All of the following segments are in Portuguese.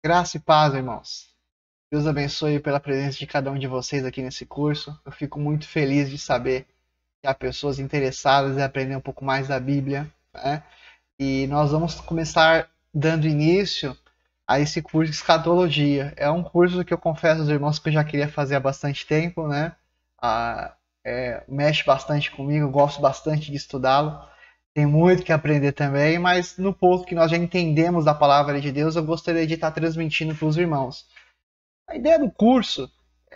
Graça e paz, irmãos. Deus abençoe pela presença de cada um de vocês aqui nesse curso. Eu fico muito feliz de saber que há pessoas interessadas em aprender um pouco mais da Bíblia, né? E nós vamos começar dando início a esse curso de escatologia. É um curso que eu confesso aos irmãos que eu já queria fazer há bastante tempo, né? Mexe bastante comigo, eu gosto bastante de estudá-lo. Tem muito que aprender também, mas no pouco que nós já entendemos da palavra de Deus, eu gostaria de estar transmitindo para os irmãos. A ideia do curso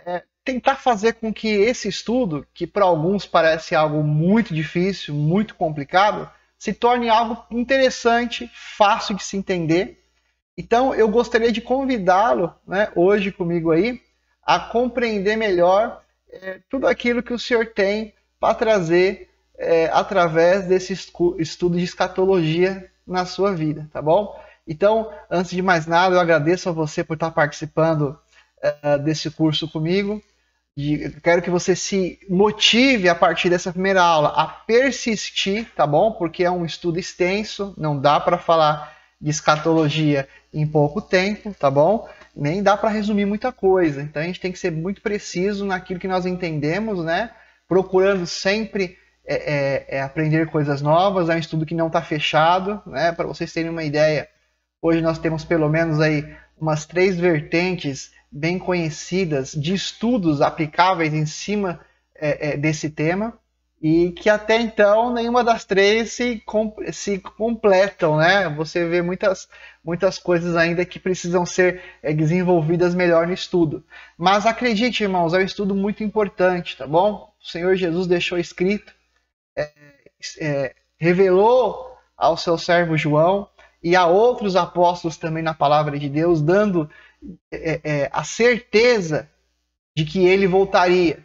é tentar fazer com que esse estudo, que para alguns parece algo muito difícil, muito complicado, se torne algo interessante, fácil de se entender. Então, eu gostaria de convidá-lo, né, hoje comigo aí, a compreender melhor tudo aquilo que o senhor tem para trazer através desse estudo de escatologia na sua vida, tá bom? Então, antes de mais nada, eu agradeço a você por estar participando desse curso comigo. E quero que você se motive a partir dessa primeira aula a persistir, tá bom? Porque é um estudo extenso, não dá para falar de escatologia em pouco tempo, tá bom? Nem dá para resumir muita coisa. Então a gente tem que ser muito preciso naquilo que nós entendemos, né? Procurando sempre aprender coisas novas. É um estudo que não está fechado, né? Para vocês terem uma ideia, hoje nós temos pelo menos aí umas 3 vertentes bem conhecidas de estudos aplicáveis em cima desse tema, e que até então nenhuma das 3 se completam, né? Você vê muitas coisas ainda que precisam ser desenvolvidas melhor no estudo. Mas acredite, irmãos, é um estudo muito importante, tá bom? O Senhor Jesus deixou escrito, revelou ao seu servo João e a outros apóstolos também na palavra de Deus, dando a certeza de que ele voltaria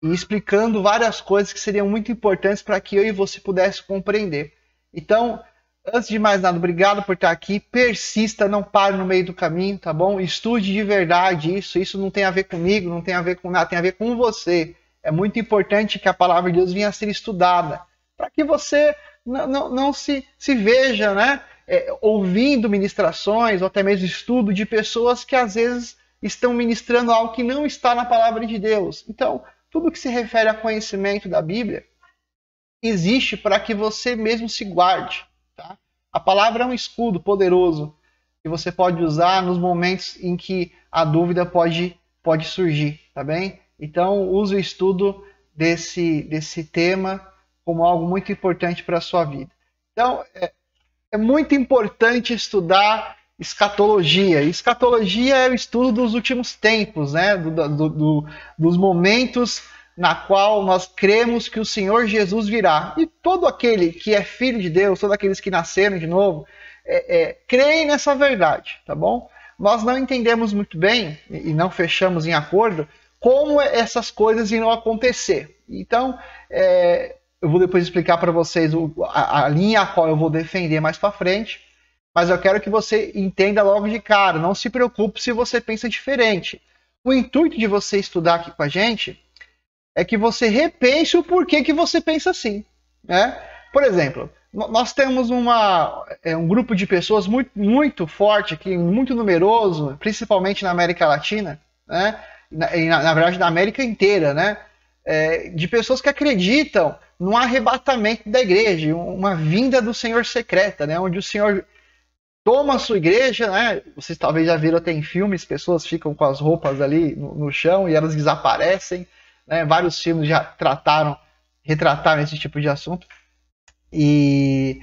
e explicando várias coisas que seriam muito importantes para que eu e você pudesse compreender. Então, antes de mais nada, obrigado por estar aqui. Persista, não pare no meio do caminho, tá bom? Estude de verdade isso. Isso não tem a ver comigo, não tem a ver com nada, tem a ver com você. É muito importante que a palavra de Deus venha a ser estudada, para que você não se veja, né? Ouvindo ministrações ou até mesmo estudo de pessoas que às vezes estão ministrando algo que não está na palavra de Deus. Então, tudo que se refere a conhecimento da Bíblia existe para que você mesmo se guarde. Tá? A palavra é um escudo poderoso que você pode usar nos momentos em que a dúvida pode surgir, tá bem? Então, use o estudo desse tema como algo muito importante para a sua vida. Então, é muito importante estudar escatologia. Escatologia é o estudo dos últimos tempos, né? Dos momentos na qual nós cremos que o Senhor Jesus virá. E todo aquele que é filho de Deus, todos aqueles que nasceram de novo, creem nessa verdade, tá bom? Nós não entendemos muito bem, e não fechamos em acordo, como essas coisas irão acontecer. Então, eu vou depois explicar para vocês a linha a qual eu vou defender mais para frente, mas eu quero que você entenda logo de cara. Não se preocupe se você pensa diferente. O intuito de você estudar aqui com a gente é que você repense o porquê que você pensa assim, né? Por exemplo, nós temos um grupo de pessoas muito, muito forte aqui, muito numeroso, principalmente na América Latina, né? Na verdade, na América inteira, né? De pessoas que acreditam num arrebatamento da igreja, uma vinda do Senhor secreta, né? Onde o Senhor toma a sua igreja, né? Vocês talvez já viram até em filmes, pessoas ficam com as roupas ali no chão e elas desaparecem, né? Vários filmes já retrataram esse tipo de assunto. E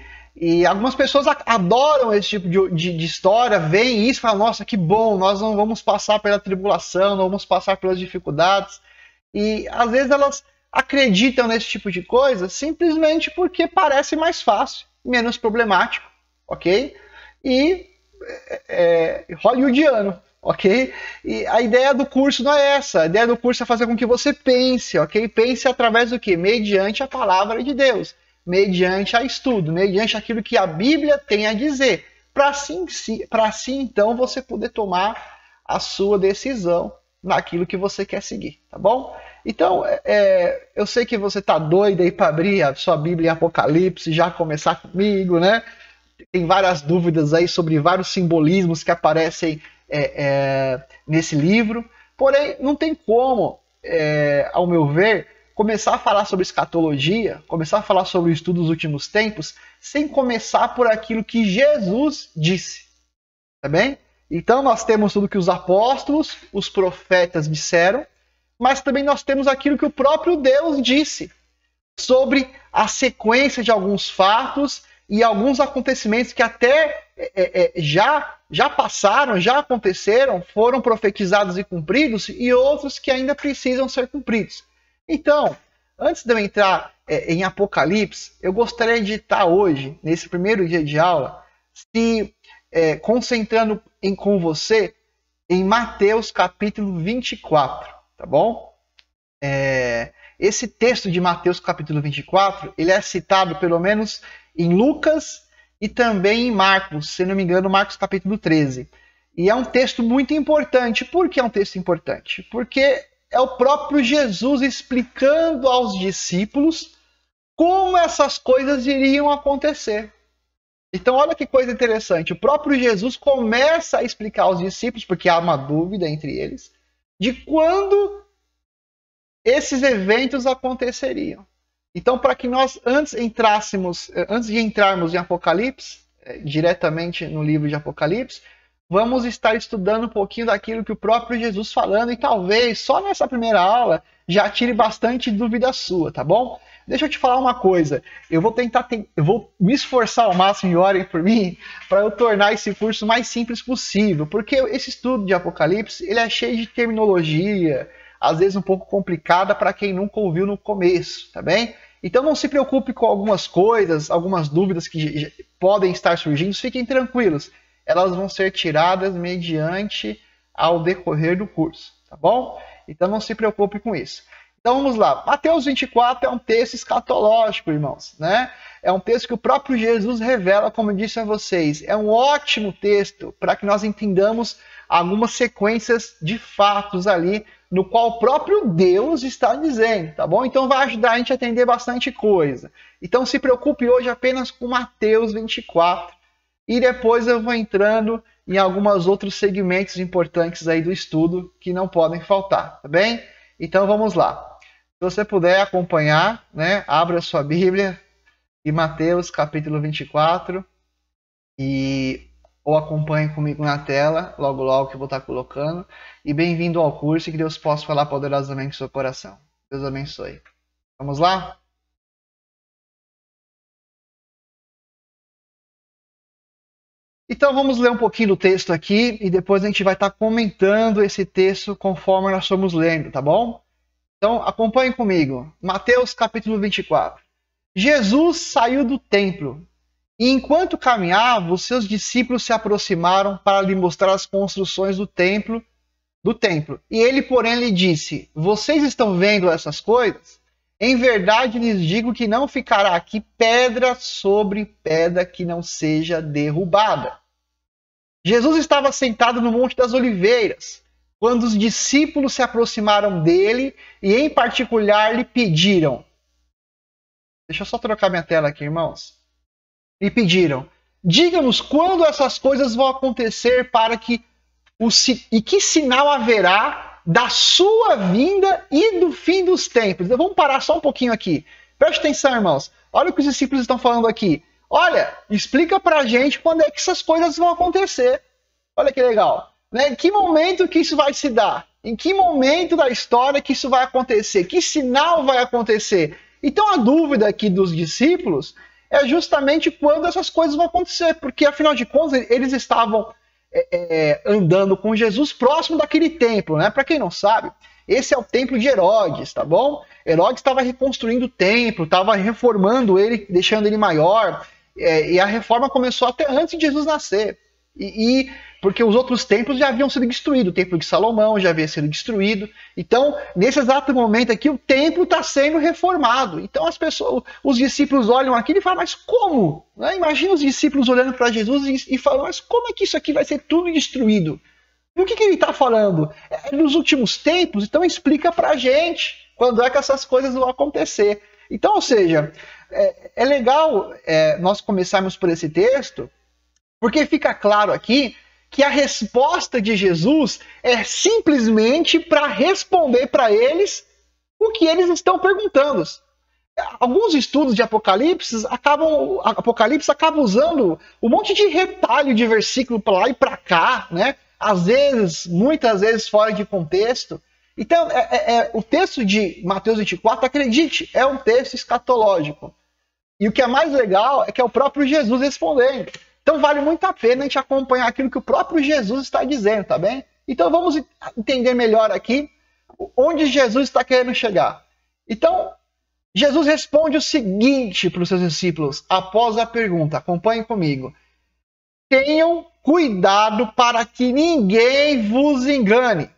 algumas pessoas adoram esse tipo de história, veem isso e falam, nossa, que bom, nós não vamos passar pela tribulação, não vamos passar pelas dificuldades. E às vezes elas acreditam nesse tipo de coisa simplesmente porque parece mais fácil, menos problemático, ok? E hollywoodiano, ok? E a ideia do curso não é essa. A ideia do curso é fazer com que você pense, ok? Pense através do quê? Mediante a palavra de Deus, mediante a estudo, mediante aquilo que a Bíblia tem a dizer, para assim então você poder tomar a sua decisão naquilo que você quer seguir, tá bom? Então, eu sei que você tá doido aí para abrir a sua Bíblia em Apocalipse, já começar comigo, né? Tem várias dúvidas aí sobre vários simbolismos que aparecem nesse livro. Porém, não tem como, ao meu ver, começar a falar sobre escatologia, começar a falar sobre o estudo dos últimos tempos, sem começar por aquilo que Jesus disse. Tá bem? Então nós temos tudo que os apóstolos, os profetas disseram, mas também nós temos aquilo que o próprio Deus disse sobre a sequência de alguns fatos e alguns acontecimentos que até já passaram, já aconteceram, foram profetizados e cumpridos, e outros que ainda precisam ser cumpridos. Então, antes de eu entrar em Apocalipse, eu gostaria de estar hoje, nesse primeiro dia de aula, se concentrando com você em Mateus capítulo 24, tá bom? Esse texto de Mateus capítulo 24, ele é citado pelo menos em Lucas e também em Marcos, se não me engano, Marcos capítulo 13. E é um texto muito importante. Por que é um texto importante? Porque é o próprio Jesus explicando aos discípulos como essas coisas iriam acontecer. Então, olha que coisa interessante. O próprio Jesus começa a explicar aos discípulos, porque há uma dúvida entre eles, de quando esses eventos aconteceriam. Então, para que nós antes de entrarmos em Apocalipse, diretamente no livro de Apocalipse, vamos estar estudando um pouquinho daquilo que o próprio Jesus falando, e talvez só nessa primeira aula já tire bastante dúvida sua, tá bom? Deixa eu te falar uma coisa, eu vou me esforçar ao máximo, e orem por mim, para eu tornar esse curso o mais simples possível, porque esse estudo de Apocalipse, ele é cheio de terminologia, às vezes um pouco complicada para quem nunca ouviu no começo, tá bem? Então não se preocupe com algumas coisas, algumas dúvidas que podem estar surgindo, fiquem tranquilos, elas vão ser tiradas mediante ao decorrer do curso, tá bom? Então não se preocupe com isso. Então vamos lá, Mateus 24 é um texto escatológico, irmãos, né? É um texto que o próprio Jesus revela, como eu disse a vocês. É um ótimo texto para que nós entendamos algumas sequências de fatos ali, no qual o próprio Deus está dizendo, tá bom? Então vai ajudar a gente a entender bastante coisa. Então se preocupe hoje apenas com Mateus 24, e depois eu vou entrando em alguns outros segmentos importantes aí do estudo que não podem faltar, tá bem? Então vamos lá. Se você puder acompanhar, né, abra sua Bíblia em Mateus capítulo 24 ou acompanhe comigo na tela, logo logo que eu vou estar colocando. E bem-vindo ao curso e que Deus possa falar poderosamente no seu coração. Deus abençoe. Vamos lá? Então vamos ler um pouquinho do texto aqui e depois a gente vai estar comentando esse texto conforme nós formos lendo, tá bom? Então acompanhe comigo. Mateus capítulo 24. Jesus saiu do templo e enquanto caminhava, os seus discípulos se aproximaram para lhe mostrar as construções do templo. E ele, porém, lhe disse: vocês estão vendo essas coisas? Em verdade lhes digo que não ficará aqui pedra sobre pedra que não seja derrubada. Jesus estava sentado no Monte das Oliveiras, quando os discípulos se aproximaram dele e, em particular, lhe pediram... Deixa eu só trocar minha tela aqui, irmãos. Lhe pediram: diga-nos quando essas coisas vão acontecer e que sinal haverá da sua vinda e do fim dos tempos. Então, vamos parar só um pouquinho aqui. Preste atenção, irmãos. Olha o que os discípulos estão falando aqui. Olha, explica pra gente quando é que essas coisas vão acontecer. Olha que legal. Né? Em que momento que isso vai se dar? Em que momento da história que isso vai acontecer? Que sinal vai acontecer? Então a dúvida aqui dos discípulos é justamente quando essas coisas vão acontecer, porque afinal de contas eles estavam andando com Jesus próximo daquele templo, né? Para quem não sabe, esse é o templo de Herodes, tá bom? Herodes estava reconstruindo o templo, estava reformando ele, deixando ele maior, e a reforma começou até antes de Jesus nascer. Porque os outros templos já haviam sido destruídos, o templo de Salomão já havia sido destruído. Então, nesse exato momento aqui, o templo está sendo reformado. Então, os discípulos olham aqui e falam: mas como? Né? Imagina os discípulos olhando para Jesus e falam: mas como é que isso aqui vai ser tudo destruído? E o que ele está falando? É nos últimos tempos? Então explica para a gente quando é que essas coisas vão acontecer. Então, ou seja, é legal nós começarmos por esse texto, porque fica claro aqui que a resposta de Jesus é simplesmente para responder para eles o que eles estão perguntando. Alguns estudos de Apocalipse acabam usando um monte de retalho de versículo para lá e para cá, né? Às vezes, muitas vezes fora de contexto. Então, o texto de Mateus 24, acredite, é um texto escatológico. E o que é mais legal é que é o próprio Jesus respondendo. Então, vale muito a pena a gente acompanhar aquilo que o próprio Jesus está dizendo, tá bem? Então, vamos entender melhor aqui onde Jesus está querendo chegar. Então, Jesus responde o seguinte para os seus discípulos, após a pergunta. Acompanhem comigo. Tenham cuidado para que ninguém vos engane.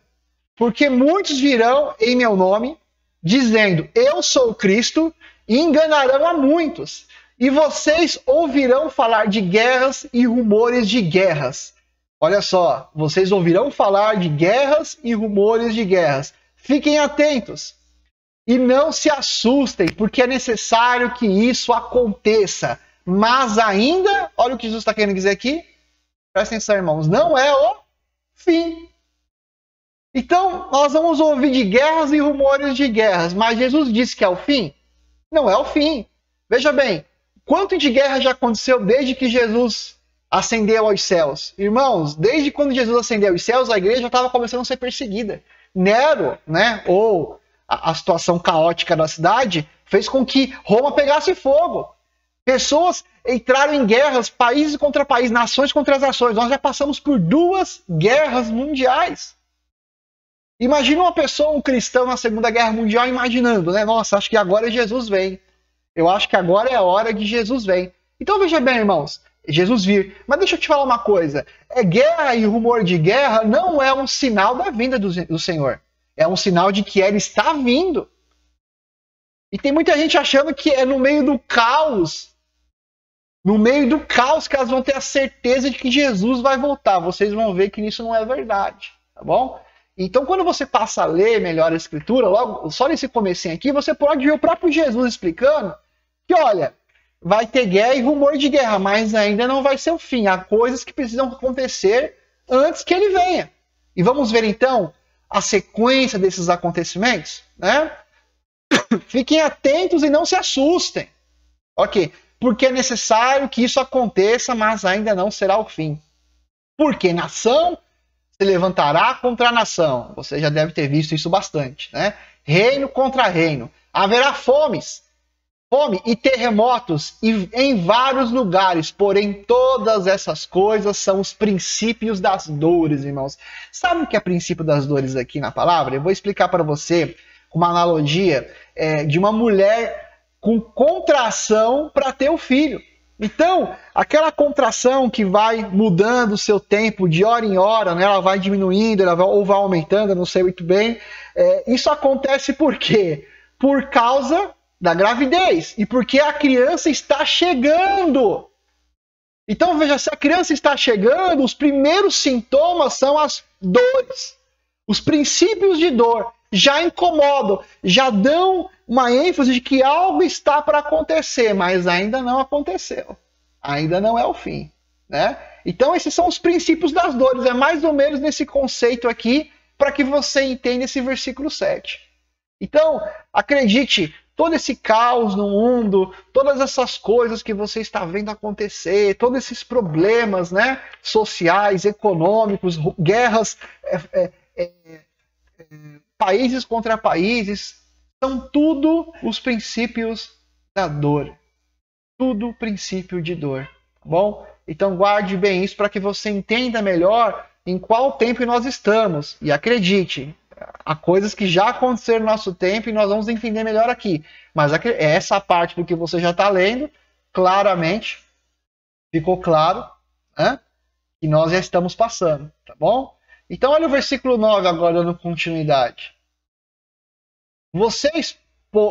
Porque muitos virão em meu nome, dizendo, eu sou Cristo, e enganarão a muitos. E vocês ouvirão falar de guerras e rumores de guerras. Olha só, vocês ouvirão falar de guerras e rumores de guerras. Fiquem atentos e não se assustem, porque é necessário que isso aconteça. Mas ainda, olha o que Jesus está querendo dizer aqui. Presta atenção, irmãos, não é o fim. Então, nós vamos ouvir de guerras e rumores de guerras, mas Jesus disse que é o fim? Não é o fim. Veja bem, quanto de guerra já aconteceu desde que Jesus ascendeu aos céus? Irmãos, desde quando Jesus ascendeu aos céus, a igreja estava começando a ser perseguida. Nero, né, ou a situação caótica da cidade, fez com que Roma pegasse fogo. Pessoas entraram em guerras, países contra países, nações contra as nações. Nós já passamos por 2 guerras mundiais. Imagina uma pessoa, um cristão na Segunda Guerra Mundial imaginando, né? Nossa, acho que agora Jesus vem. Eu acho que agora é a hora de Jesus vem. Então veja bem, irmãos, Jesus vir. Mas deixa eu te falar uma coisa. Guerra e rumor de guerra não é um sinal da vinda do Senhor. É um sinal de que Ele está vindo. E tem muita gente achando que é no meio do caos. No meio do caos que elas vão ter a certeza de que Jesus vai voltar. Vocês vão ver que isso não é verdade. Tá bom? Então, quando você passa a ler melhor a Escritura, logo, só nesse comecinho aqui, você pode ver o próprio Jesus explicando que, olha, vai ter guerra e rumor de guerra, mas ainda não vai ser o fim. Há coisas que precisam acontecer antes que ele venha. E vamos ver, então, a sequência desses acontecimentos, né? Fiquem atentos e não se assustem. Ok, porque é necessário que isso aconteça, mas ainda não será o fim. Porque nação se levantará contra a nação. Você já deve ter visto isso bastante, né? Reino contra reino. Haverá fome e terremotos em vários lugares. Porém, todas essas coisas são os princípios das dores, irmãos. Sabe o que é princípio das dores aqui na palavra? Eu vou explicar para você com uma analogia de uma mulher com contração para ter um filho. Então, aquela contração que vai mudando o seu tempo de hora em hora, né? Ela vai diminuindo, ou vai aumentando, eu não sei muito bem. Isso acontece por quê? Por causa da gravidez e porque a criança está chegando. Então, veja, se a criança está chegando, os primeiros sintomas são as dores. Os princípios de dor já incomodam, já dão uma ênfase de que algo está para acontecer, mas ainda não aconteceu. Ainda não é o fim, né? Então esses são os princípios das dores. É mais ou menos nesse conceito aqui para que você entenda esse versículo 7. Então, acredite, todo esse caos no mundo, todas essas coisas que você está vendo acontecer, todos esses problemas, né, sociais, econômicos, guerras, países contra países, são tudo os princípios da dor. Tudo princípio de dor. Tá bom? Então guarde bem isso para que você entenda melhor em qual tempo nós estamos. E acredite, há coisas que já aconteceram no nosso tempo e nós vamos entender melhor aqui. Mas essa parte do que você já está lendo, claramente, ficou claro, né, que nós já estamos passando. Tá bom? Então olha o versículo 9 agora dando continuidade. Vocês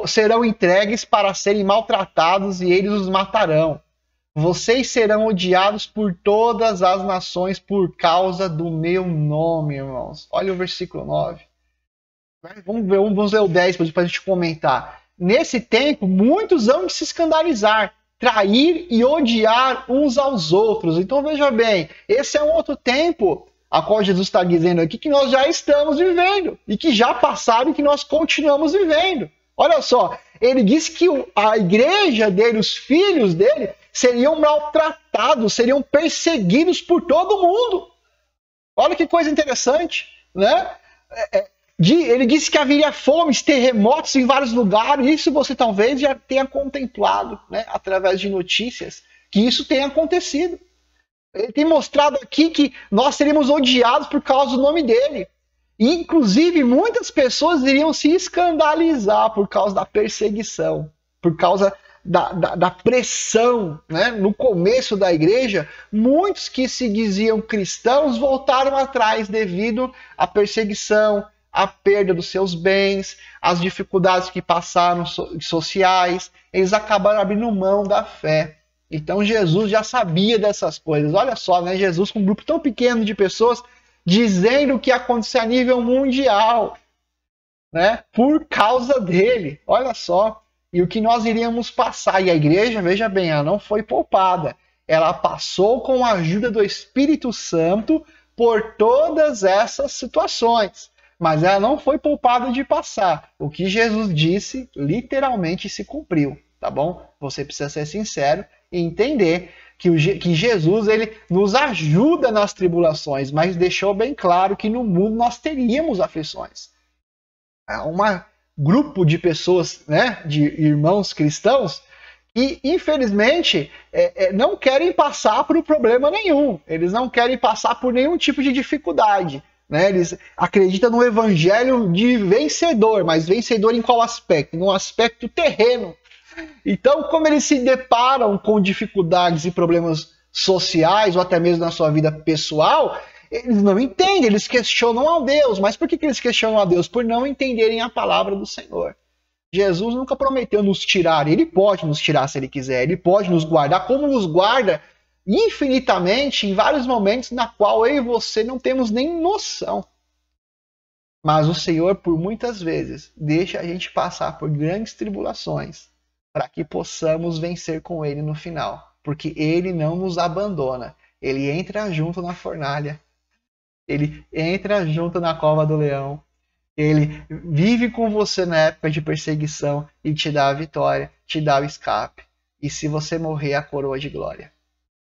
serão entregues para serem maltratados e eles os matarão. Vocês serão odiados por todas as nações por causa do meu nome, irmãos. Olha o versículo 9. Vamos ler o 10 para a gente comentar. Nesse tempo, muitos vão se escandalizar trair e odiar uns aos outros. Então veja bem, esse é um outro tempo a qual Jesus está dizendo aqui que nós já estamos vivendo e que já passaram e que nós continuamos vivendo. Olha só, ele disse que a igreja dele, os filhos dele, seriam maltratados, seriam perseguidos por todo mundo. Olha que coisa interessante, né? Ele disse que haveria fomes, terremotos em vários lugares. Isso você talvez já tenha contemplado, né, através de notícias, que isso tenha acontecido. Ele tem mostrado aqui que nós seríamos odiados por causa do nome dele. E, inclusive, muitas pessoas iriam se escandalizar por causa da perseguição, por causa da pressão, né? No começo da igreja, muitos que se diziam cristãos voltaram atrás devido à perseguição, à perda dos seus bens, às dificuldades que passaram sociais. Eles acabaram abrindo mão da fé. Então Jesus já sabia dessas coisas. Olha só, né? Jesus com um grupo tão pequeno de pessoas dizendo o que ia acontecer a nível mundial, né? Por causa dele. Olha só. E o que nós iríamos passar. E a igreja, veja bem, ela não foi poupada. Ela passou com a ajuda do Espírito Santo por todas essas situações. Mas ela não foi poupada de passar. O que Jesus disse, literalmente se cumpriu. Tá bom? Você precisa ser sincero e entender que Jesus ele nos ajuda nas tribulações, mas deixou bem claro que no mundo nós teríamos aflições. Grupo de pessoas, né, de irmãos cristãos, que infelizmente não querem passar por problema nenhum. Eles não querem passar por nenhum tipo de dificuldade. Né? Eles acreditam no evangelho de vencedor, mas vencedor em qual aspecto? No aspecto terreno. Então, como eles se deparam com dificuldades e problemas sociais, ou até mesmo na sua vida pessoal, eles não entendem, eles questionam a Deus. Mas por que eles questionam a Deus? Por não entenderem a palavra do Senhor. Jesus nunca prometeu nos tirar, ele pode nos tirar se ele quiser, ele pode nos guardar, como nos guarda infinitamente em vários momentos na qual eu e você não temos nem noção. Mas o Senhor, por muitas vezes, deixa a gente passar por grandes tribulações para que possamos vencer com ele no final. Porque ele não nos abandona. Ele entra junto na fornalha. Ele entra junto na cova do leão. Ele vive com você na época de perseguição e te dá a vitória, te dá o escape. E se você morrer, a coroa de glória.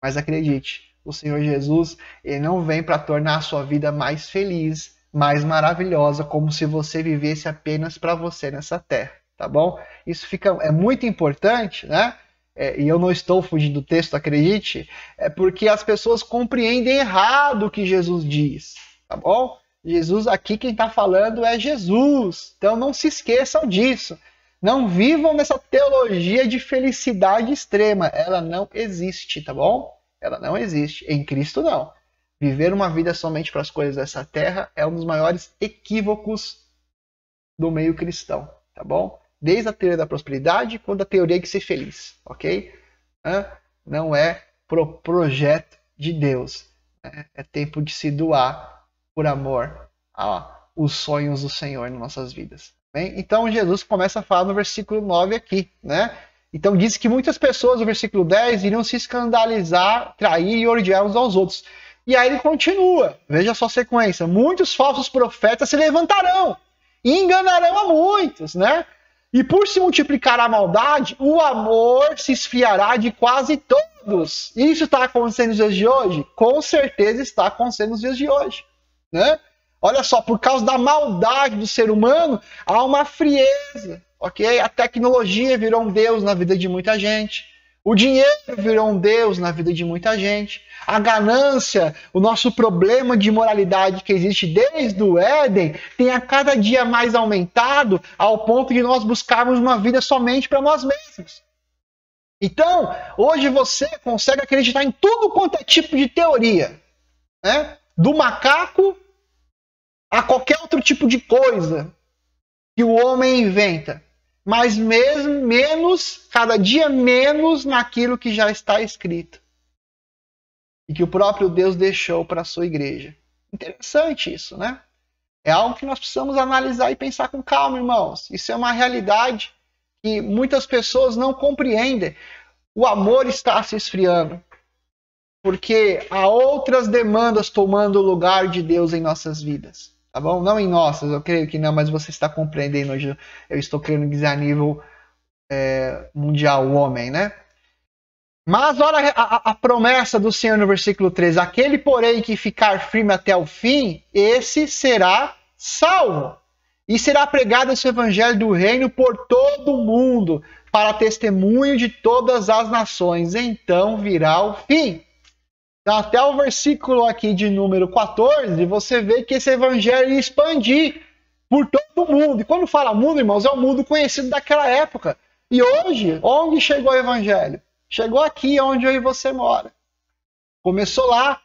Mas acredite, o Senhor Jesus, ele não vem para tornar a sua vida mais feliz, mais maravilhosa, como se você vivesse apenas para você nessa terra, tá bom? Isso é muito importante, né? E eu não estou fugindo do texto, acredite, porque as pessoas compreendem errado o que Jesus diz, tá bom? Jesus aqui, quem está falando é Jesus, então não se esqueçam disso. Não vivam nessa teologia de felicidade extrema. Ela não existe, tá bom? Ela não existe. Em Cristo, não. Viver uma vida somente para as coisas dessa terra é um dos maiores equívocos do meio cristão, tá bom? Desde a teoria da prosperidade, quanto a teoria de ser feliz, ok? Não é projeto de Deus. É tempo de se doar por amor aos sonhos do Senhor nas nossas vidas. Bem, então Jesus começa a falar no versículo 9 aqui, né? Então diz que muitas pessoas no versículo 10 iriam se escandalizar, trair e odiar uns aos outros. E aí ele continua, veja só a sequência. Muitos falsos profetas se levantarão e enganarão a muitos, né? E por se multiplicar a maldade, o amor se esfriará de quase todos. Isso está acontecendo nos dias de hoje? Com certeza está acontecendo nos dias de hoje, né? Olha só, por causa da maldade do ser humano, há uma frieza, ok? A tecnologia virou um Deus na vida de muita gente. O dinheiro virou um Deus na vida de muita gente. A ganância, o nosso problema de moralidade que existe desde o Éden, tem a cada dia mais aumentado ao ponto de nós buscarmos uma vida somente para nós mesmos. Então, hoje você consegue acreditar em tudo quanto é tipo de teoria, né? Do macaco a qualquer outro tipo de coisa que o homem inventa, mas mesmo menos, cada dia menos naquilo que já está escrito e que o próprio Deus deixou para a sua igreja. Interessante isso, né? É algo que nós precisamos analisar e pensar com calma, irmãos. Isso é uma realidade que muitas pessoas não compreendem. o amor está se esfriando. Porque há outras demandas tomando o lugar de Deus em nossas vidas. Tá bom? Não em nossas, eu creio que não, mas você está compreendendo hoje. Eu estou querendo dizer a nível mundial, o homem, né? Mas olha a promessa do Senhor no versículo 13. Aquele, porém, que ficar firme até o fim, esse será salvo. E será pregado esse evangelho do reino por todo o mundo, para testemunho de todas as nações. Então virá o fim. Então, até o versículo aqui de número 14, você vê que esse evangelho ia expandir por todo o mundo. E quando fala mundo, irmãos, é o mundo conhecido daquela época. E hoje, onde chegou o evangelho? Chegou aqui, onde eu e você mora. Começou lá,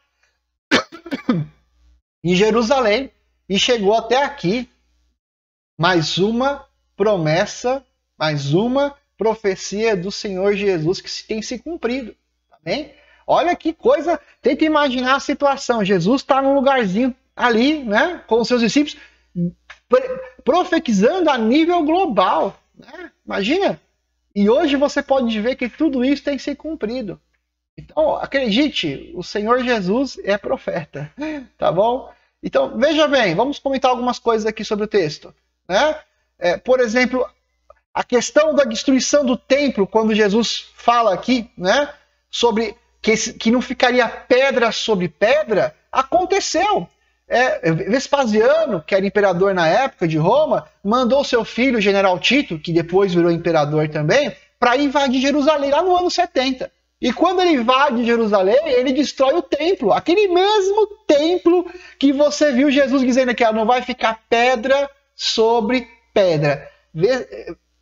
em Jerusalém, e chegou até aqui. Mais uma promessa, mais uma profecia do Senhor Jesus que tem se cumprido. Tá bem? Olha que coisa, tenta imaginar a situação. Jesus está num lugarzinho ali, né, com os seus discípulos, profetizando a nível global. Né? Imagina. E hoje você pode ver que tudo isso tem se cumprido. Então, acredite, o Senhor Jesus é profeta. Tá bom? Então, veja bem, vamos comentar algumas coisas aqui sobre o texto. Né? Por exemplo, a questão da destruição do templo, quando Jesus fala aqui, né, sobre que não ficaria pedra sobre pedra, aconteceu. Vespasiano, que era imperador na época de Roma, mandou seu filho, o general Tito, que depois virou imperador também, para invadir Jerusalém lá no ano 70. E quando ele invade Jerusalém, ele destrói o templo. Aquele mesmo templo que você viu Jesus dizendo que não vai ficar pedra sobre pedra.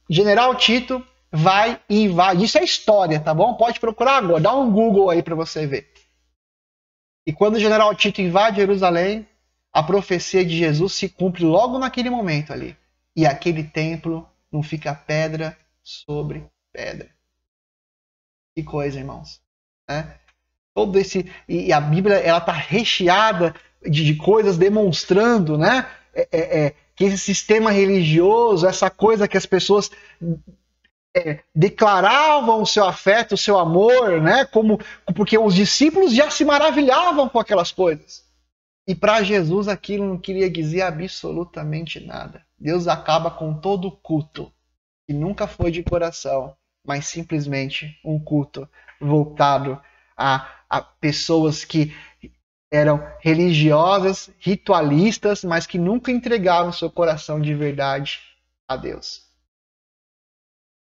General Tito vai e invade. Isso é história, tá bom? Pode procurar agora. Dá um Google aí para você ver. E quando o general Tito invade Jerusalém, a profecia de Jesus se cumpre logo naquele momento ali. E aquele templo não fica pedra sobre pedra. Que coisa, irmãos. Né? Todo esse... E a Bíblia ela está recheada de coisas demonstrando, né? Que esse sistema religioso, essa coisa que as pessoas declaravam o seu afeto, o seu amor, né? Porque os discípulos já se maravilhavam com aquelas coisas. E para Jesus aquilo não queria dizer absolutamente nada. Deus acaba com todo o culto, que nunca foi de coração, mas simplesmente um culto voltado a pessoas que eram religiosas, ritualistas, mas que nunca entregavam seu coração de verdade a Deus.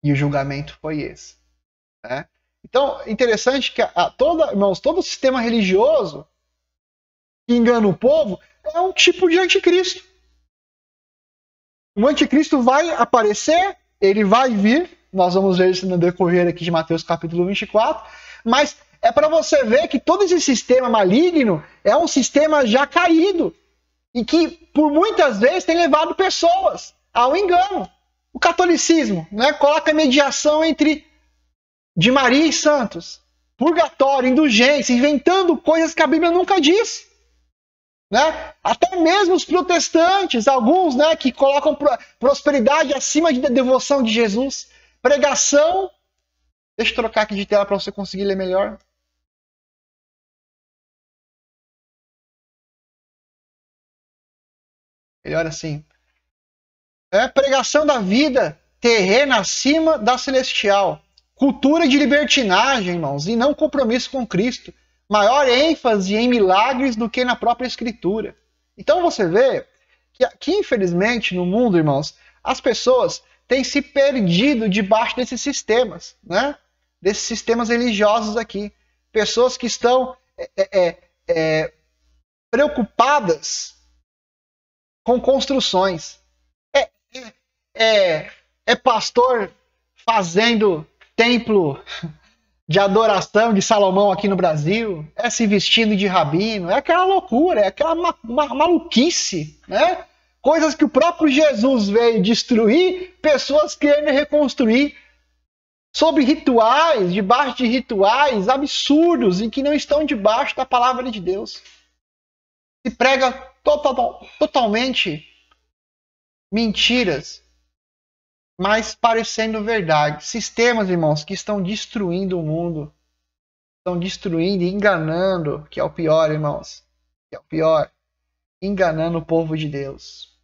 E o julgamento foi esse. Né? Então, interessante que irmãos, todo o sistema religioso que engana o povo é um tipo de anticristo. O anticristo vai aparecer, ele vai vir, nós vamos ver isso no decorrer aqui de Mateus capítulo 24, mas é para você ver que todo esse sistema maligno é um sistema já caído e que, por muitas vezes, tem levado pessoas ao engano. O catolicismo, né, coloca mediação de Maria e santos, purgatório, indulgência, inventando coisas que a Bíblia nunca disse. Né? Até mesmo os protestantes, alguns, né, que colocam prosperidade acima da devoção de Jesus. Pregação. Deixa eu trocar aqui de tela para você conseguir ler melhor. Melhor assim. Pregação da vida terrena acima da celestial. Cultura de libertinagem, irmãos, e não compromisso com Cristo. Maior ênfase em milagres do que na própria Escritura. Então você vê que infelizmente, no mundo, irmãos, as pessoas têm se perdido debaixo desses sistemas, né? Desses sistemas religiosos aqui. Pessoas que estão preocupadas com construções. Pastor fazendo templo de adoração de Salomão aqui no Brasil, se vestindo de rabino, aquela loucura, aquela maluquice, né? Coisas que o próprio Jesus veio destruir, pessoas querendo reconstruir sobre rituais, debaixo de rituais absurdos e que não estão debaixo da palavra de Deus. Se prega totalmente mentiras mas parecendo verdade. Sistemas, irmãos, que estão destruindo o mundo, estão destruindo e enganando, que é o pior, irmãos, que é o pior, enganando o povo de Deus.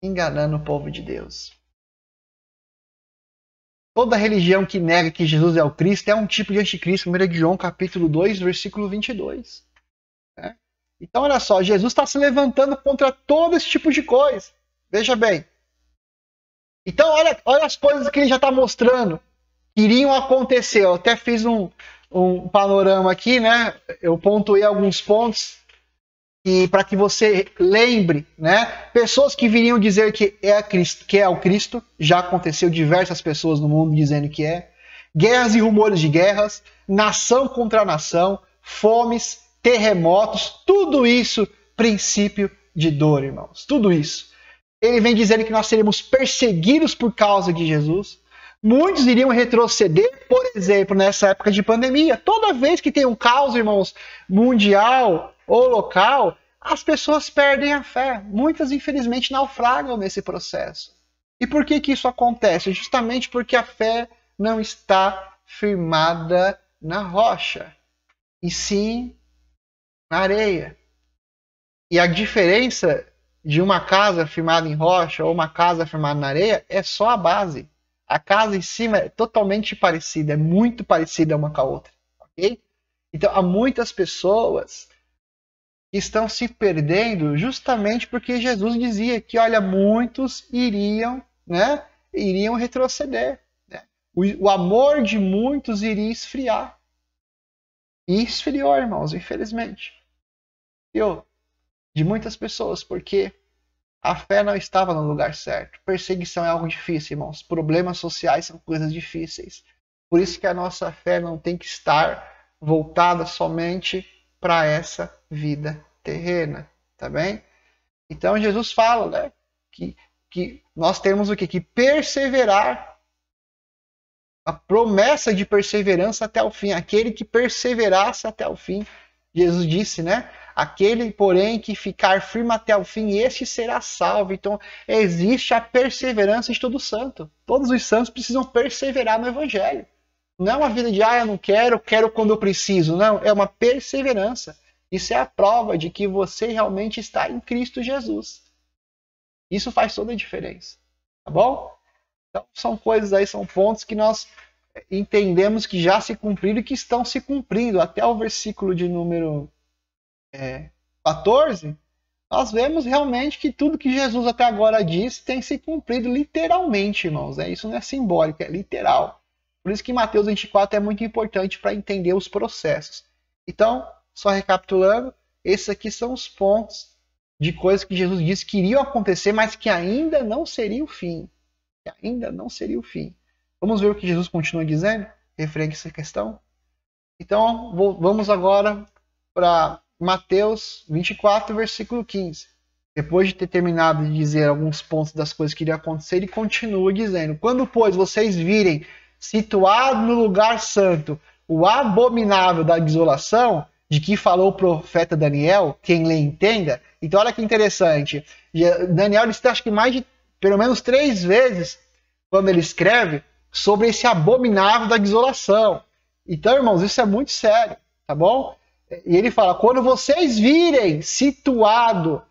Enganando o povo de Deus. Toda religião que nega que Jesus é o Cristo é um tipo de anticristo. 1 João capítulo 2, versículo 22. Né? Então, olha só, Jesus está se levantando contra todo esse tipo de coisa. Veja bem. Então, olha as coisas que ele já está mostrando que iriam acontecer. Eu até fiz um panorama aqui, né? Eu pontuei alguns pontos e para que você lembre, né? Pessoas que viriam dizer que é o Cristo, já aconteceu diversas pessoas no mundo dizendo que é. Guerras e rumores de guerras, nação contra nação, fomes, terremotos, tudo isso princípio de dor, irmãos. Tudo isso. Ele vem dizendo que nós seremos perseguidos por causa de Jesus. Muitos iriam retroceder, por exemplo, nessa época de pandemia. Toda vez que tem um caos, irmãos, mundial ou local, as pessoas perdem a fé. Muitas, infelizmente, naufragam nesse processo. E por que isso acontece? Justamente porque a fé não está firmada na rocha, e sim na areia. E a diferença de uma casa firmada em rocha ou uma casa firmada na areia é só a base. A casa em cima é totalmente parecida, é muito parecida uma com a outra. Ok? Então, há muitas pessoas que estão se perdendo justamente porque Jesus dizia que, olha, muitos iriam retroceder. Né? O amor de muitos iria esfriar. E esfriou, irmãos, infelizmente. De muitas pessoas, porque a fé não estava no lugar certo. Perseguição é algo difícil, irmãos. Problemas sociais são coisas difíceis. Por isso que a nossa fé não tem que estar voltada somente para essa vida terrena, tá bem? Então Jesus fala, né, que nós temos o quê? Que perseverar. A promessa de perseverança até o fim. Aquele que perseverasse até o fim. Jesus disse, né? Aquele, porém, que ficar firme até o fim, este será salvo. Então, existe a perseverança de todo santo. Todos os santos precisam perseverar no Evangelho. Não é uma vida de, eu não quero, quero quando eu preciso. Não, é uma perseverança. Isso é a prova de que você realmente está em Cristo Jesus. Isso faz toda a diferença. Tá bom? Então, são coisas aí, são pontos que nós entendemos que já se cumpriram e que estão se cumprindo. Até o versículo de número 14, nós vemos realmente que tudo que Jesus até agora disse tem se cumprido literalmente, irmãos. Isso não é simbólico, é literal. Por isso que Mateus 24 é muito importante para entender os processos. Então, só recapitulando, esses aqui são os pontos de coisas que Jesus disse que iriam acontecer, mas que ainda não seria o fim. Que ainda não seria o fim. Vamos ver o que Jesus continua dizendo referente a essa questão? Então, vamos agora para Mateus 24, versículo 15. Depois de ter terminado de dizer alguns pontos das coisas que iriam acontecer, ele continua dizendo: quando, pois, vocês virem situado no lugar santo o abominável da desolação, de que falou o profeta Daniel, quem lê entenda. Então, olha que interessante. Daniel ele cita, acho que mais de, pelo menos 3 vezes, quando ele escreve, sobre esse abominável da desolação. Então, irmãos, isso é muito sério, tá bom? E ele fala, quando vocês virem situado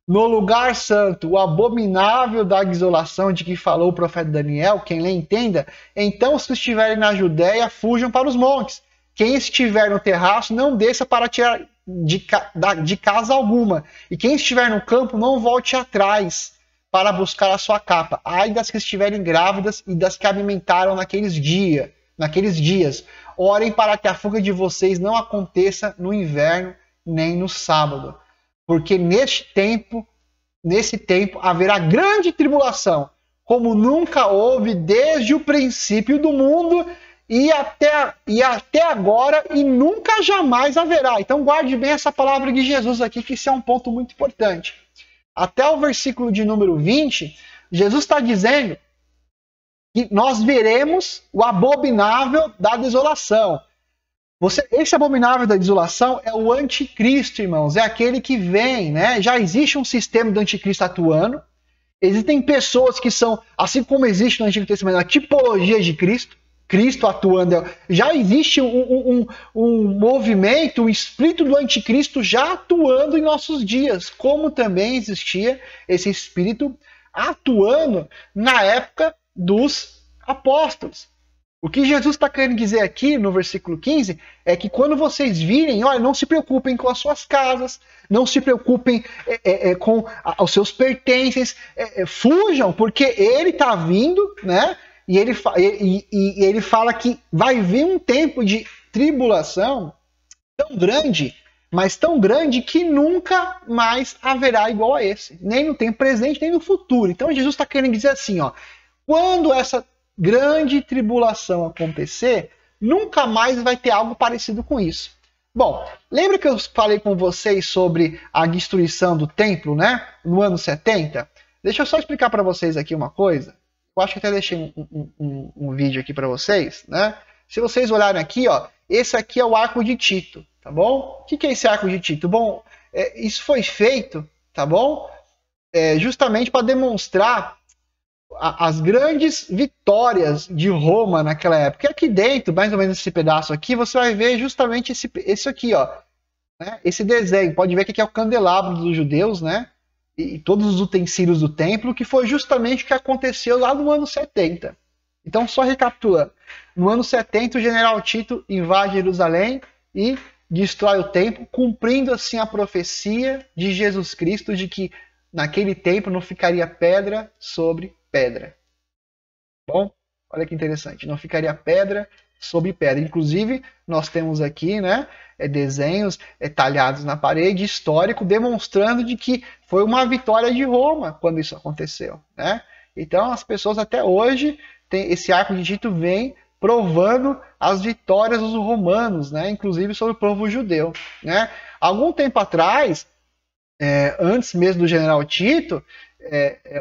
no lugar santo o abominável da desolação de que falou o profeta Daniel, quem lê entenda, então os que estiverem na Judéia fujam para os montes. Quem estiver no terraço não desça para tirar de casa alguma. E quem estiver no campo não volte atrás para buscar a sua capa. Ai das que estiverem grávidas e das que alimentaram naqueles dias. Orem para que a fuga de vocês não aconteça no inverno nem no sábado. Porque nesse tempo haverá grande tribulação, como nunca houve desde o princípio do mundo e até agora e nunca jamais haverá. Então guarde bem essa palavra de Jesus aqui, que isso é um ponto muito importante. Até o versículo de número 20, Jesus está dizendo que nós veremos o abominável da desolação. Esse abominável da desolação é o anticristo, irmãos. É aquele que vem, né? Já existe um sistema do anticristo atuando. Existem pessoas que são, assim como existe no Antigo Testamento, a tipologia de Cristo, Cristo atuando. Já existe um movimento, um espírito do anticristo já atuando em nossos dias, como também existia esse espírito atuando na época dos apóstolos. O que Jesus está querendo dizer aqui no versículo 15 é que quando vocês virem, olha, não se preocupem com as suas casas, não se preocupem com os seus pertences, fujam, porque ele está vindo, né? E ele fala que vai vir um tempo de tribulação tão grande, mas tão grande que nunca mais haverá igual a esse. Nem no tempo presente, nem no futuro. Então Jesus está querendo dizer assim, ó, quando essa grande tribulação acontecer, nunca mais vai ter algo parecido com isso. Bom, lembra que eu falei com vocês sobre a destruição do templo, né? No ano 70? Deixa eu só explicar para vocês aqui uma coisa. Eu acho que até deixei um vídeo aqui para vocês, né? Se vocês olharem aqui, ó, esse aqui é o arco de Tito, tá bom? O que é esse arco de Tito? Bom, isso foi feito, tá bom? Justamente para demonstrar as grandes vitórias de Roma naquela época. E aqui dentro, mais ou menos esse pedaço aqui, você vai ver justamente esse aqui, ó, né? Esse desenho. Pode ver que aqui é o candelabro dos judeus, né? E todos os utensílios do templo, que foi justamente o que aconteceu lá no ano 70. Então, só recapitulando. No ano 70, o general Tito invade Jerusalém e destrói o templo, cumprindo assim a profecia de Jesus Cristo de que naquele tempo não ficaria pedra sobre pedra. Bom, olha que interessante. Não ficaria pedra sobre pedra. Inclusive, nós temos aqui, né, desenhos talhados na parede, histórico, demonstrando de que foi uma vitória de Roma quando isso aconteceu, né? Então, as pessoas até hoje, esse arco de Tito vem provando as vitórias dos romanos, né? Inclusive sobre o povo judeu, né? Algum tempo atrás, antes mesmo do general Tito,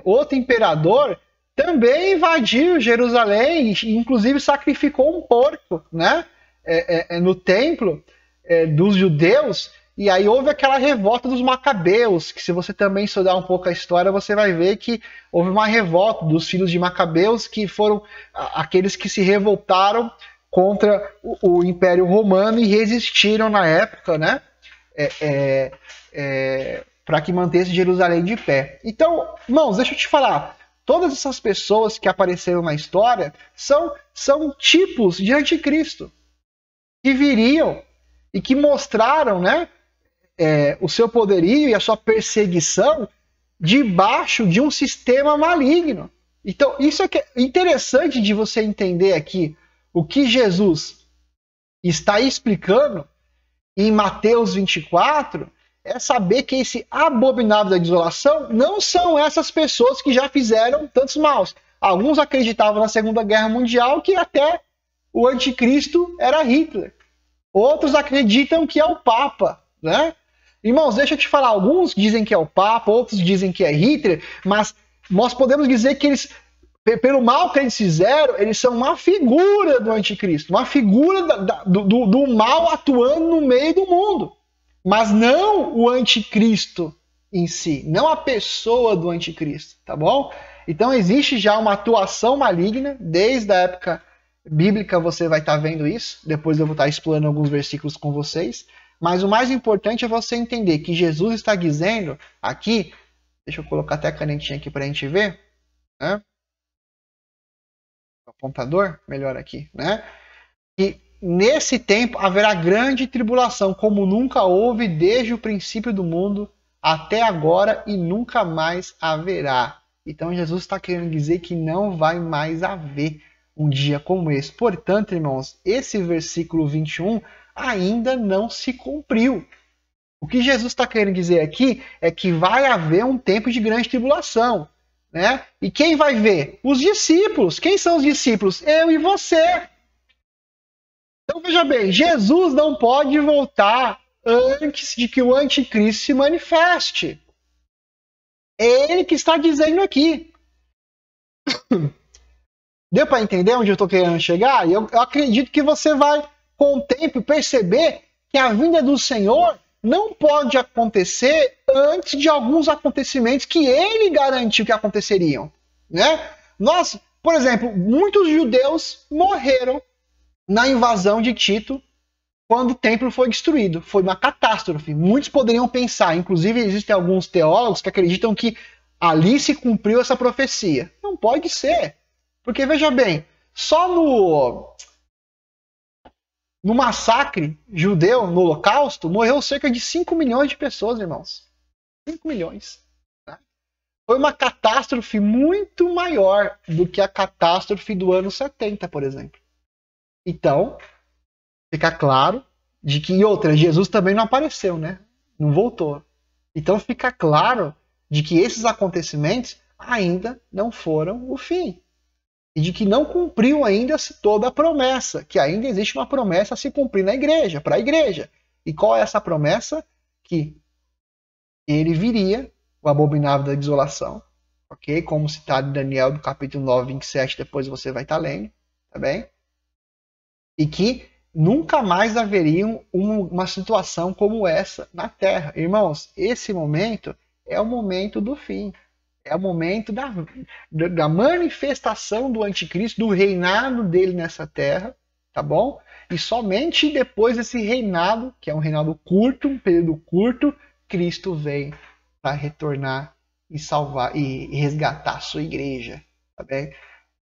outro imperador também invadiu Jerusalém e inclusive sacrificou um porco, né? No templo dos judeus, e aí houve aquela revolta dos macabeus, que se você também estudar um pouco a história, você vai ver que houve uma revolta dos filhos de macabeus, que foram aqueles que se revoltaram contra o Império Romano e resistiram na época, né? Para que mantesse Jerusalém de pé. Então, irmãos, deixa eu te falar, todas essas pessoas que apareceram na história são tipos de anticristo, que viriam e que mostraram, né, o seu poderio e a sua perseguição debaixo de um sistema maligno. Então, isso é que é interessante de você entender aqui o que Jesus está explicando em Mateus 24, é saber que esse abominável da desolação não são essas pessoas que já fizeram tantos maus. Alguns acreditavam na Segunda Guerra Mundial que até o anticristo era Hitler. Outros acreditam que é o Papa, né? Irmãos, deixa eu te falar, alguns dizem que é o Papa, outros dizem que é Hitler, mas nós podemos dizer que eles, pelo mal que eles fizeram, eles são uma figura do anticristo, uma figura do mal atuando no meio do mundo. Mas não o anticristo em si, não a pessoa do anticristo, tá bom? Então existe já uma atuação maligna, desde a época bíblica você vai estar vendo isso, depois eu vou estar explorando alguns versículos com vocês, mas o mais importante é você entender que Jesus está dizendo aqui, deixa eu colocar até a canetinha aqui para a gente ver, né? O apontador, melhor aqui, né? Que nesse tempo haverá grande tribulação, como nunca houve desde o princípio do mundo até agora e nunca mais haverá. Então Jesus está querendo dizer que não vai mais haver um dia como esse. Portanto, irmãos, esse versículo 21 ainda não se cumpriu. O que Jesus está querendo dizer aqui é que vai haver um tempo de grande tribulação, né? E quem vai ver? Os discípulos. Quem são os discípulos? Eu e você. Então veja bem, Jesus não pode voltar antes de que o anticristo se manifeste. É ele que está dizendo aqui. Deu para entender onde eu estou querendo chegar? Eu acredito que você vai, com o tempo, perceber que a vinda do Senhor não pode acontecer antes de alguns acontecimentos que ele garantiu que aconteceriam, né? Por exemplo, muitos judeus morreram na invasão de Tito quando o templo foi destruído. Foi uma catástrofe. Muitos poderiam pensar, inclusive existem alguns teólogos que acreditam que ali se cumpriu essa profecia. Não pode ser. Porque, veja bem, só no massacre judeu, no Holocausto, morreu cerca de 5 milhões de pessoas, irmãos. 5 milhões. Né? Foi uma catástrofe muito maior do que a catástrofe do ano 70, por exemplo. Então, fica claro de que, e outra, Jesus também não apareceu, né? Não voltou. Então fica claro de que esses acontecimentos ainda não foram o fim. E de que não cumpriu ainda toda a promessa, que ainda existe uma promessa a se cumprir na igreja, para a igreja. E qual é essa promessa? Que ele viria, o abominável da desolação, ok? Como citado em Daniel, do capítulo 9, 27, depois você vai estar lendo, tá bem? E que nunca mais haveria uma situação como essa na Terra. Irmãos, esse momento é o momento do fim. É o momento da manifestação do anticristo, do reinado dele nessa terra, tá bom? E somente depois desse reinado, que é um reinado curto, um período curto, Cristo vem para retornar e salvar e resgatar a sua igreja, tá bem?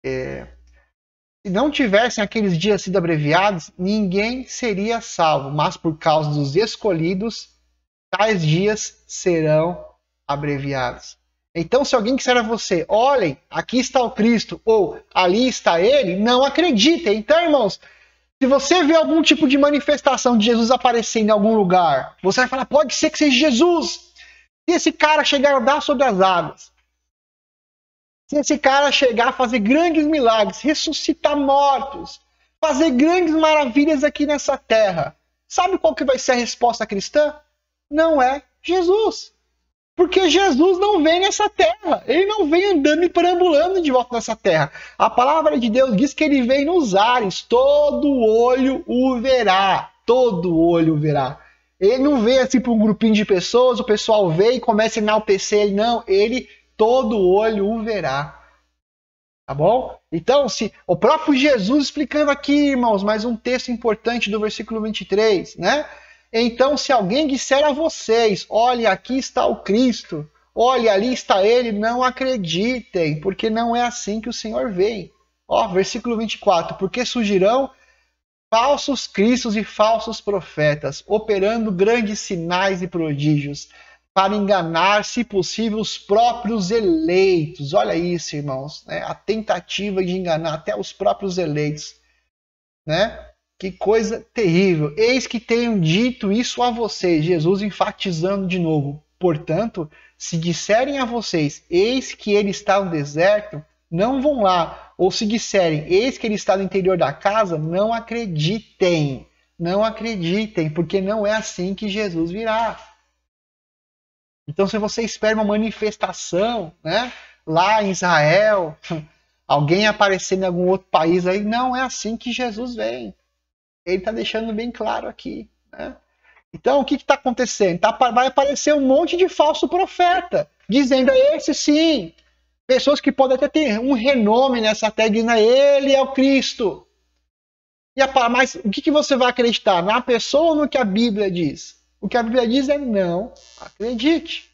Se não tivessem aqueles dias sido abreviados, ninguém seria salvo, mas por causa dos escolhidos, tais dias serão abreviados. Então, se alguém disser a você, olhem, aqui está o Cristo, ou ali está ele, não acreditem. Então, irmãos, se você vê algum tipo de manifestação de Jesus aparecendo em algum lugar, você vai falar, pode ser que seja Jesus. Se esse cara chegar a andar sobre as águas, se esse cara chegar a fazer grandes milagres, ressuscitar mortos, fazer grandes maravilhas aqui nessa terra, sabe qual que vai ser a resposta cristã? Não é Jesus. Porque Jesus não vem nessa terra. Ele não vem andando e perambulando de volta nessa terra. A palavra de Deus diz que ele vem nos ares. Todo olho o verá. Todo olho o verá. Ele não vem assim para um grupinho de pessoas, o pessoal vê e começa a enaltecer ele. Não, ele, todo olho o verá. Tá bom? Então, se o próprio Jesus explicando aqui, irmãos, mais um texto importante do versículo 23, né? Então, se alguém disser a vocês, olhe, aqui está o Cristo, olhe, ali está ele, não acreditem, porque não é assim que o Senhor vem. Ó, versículo 24, porque surgirão falsos cristos e falsos profetas, operando grandes sinais e prodígios, para enganar, se possível, os próprios eleitos. Olha isso, irmãos, né? A tentativa de enganar até os próprios eleitos, né? Que coisa terrível. Eis que tenho dito isso a vocês. Jesus enfatizando de novo. Portanto, se disserem a vocês, eis que ele está no deserto, não vão lá. Ou se disserem, eis que ele está no interior da casa, não acreditem. Não acreditem, porque não é assim que Jesus virá. Então, se você espera uma manifestação, né, lá em Israel, alguém aparecendo em algum outro país, aí não é assim que Jesus vem. Ele está deixando bem claro aqui. Né? Então, o que está acontecendo? Vai aparecer um monte de falso profeta, dizendo, esse sim. Pessoas que podem até ter um renome nessa terra, dizendo, ele é o Cristo. Mas o que você vai acreditar? Na pessoa ou no que a Bíblia diz? O que a Bíblia diz é não acredite.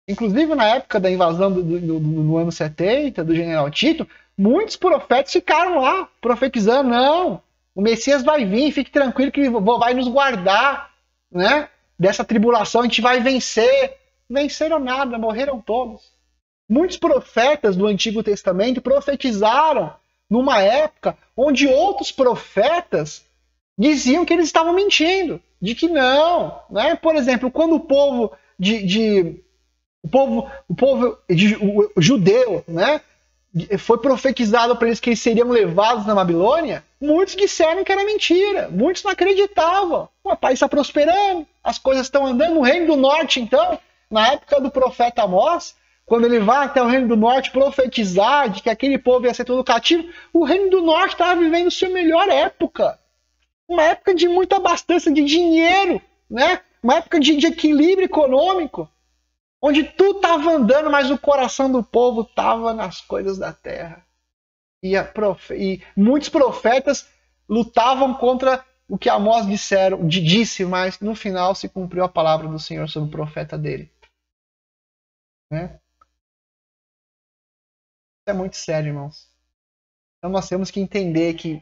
Inclusive, na época da invasão do ano 70, do general Tito, muitos profetas ficaram lá, profetizando, não. O Messias vai vir, fique tranquilo que ele vai nos guardar, né? Dessa tribulação, a gente vai vencer. Venceram nada, morreram todos. Muitos profetas do Antigo Testamento profetizaram numa época onde outros profetas diziam que eles estavam mentindo, de que não, né? Por exemplo, quando o povo judeu, né? Foi profetizado para eles que eles seriam levados na Babilônia, muitos disseram que era mentira, muitos não acreditavam. O país está prosperando, as coisas estão andando. No Reino do Norte, então, na época do profeta Amós, quando ele vai até o Reino do Norte profetizar de que aquele povo ia ser todo cativo, o Reino do Norte estava vivendo sua melhor época. Uma época de muita abastança de dinheiro, né? Uma época de equilíbrio econômico, onde tudo estava andando, mas o coração do povo estava nas coisas da terra. E muitos profetas lutavam contra o que Amós disse, mas no final se cumpriu a palavra do Senhor sobre o profeta dele. Né? Isso é muito sério, irmãos. Então nós temos que entender que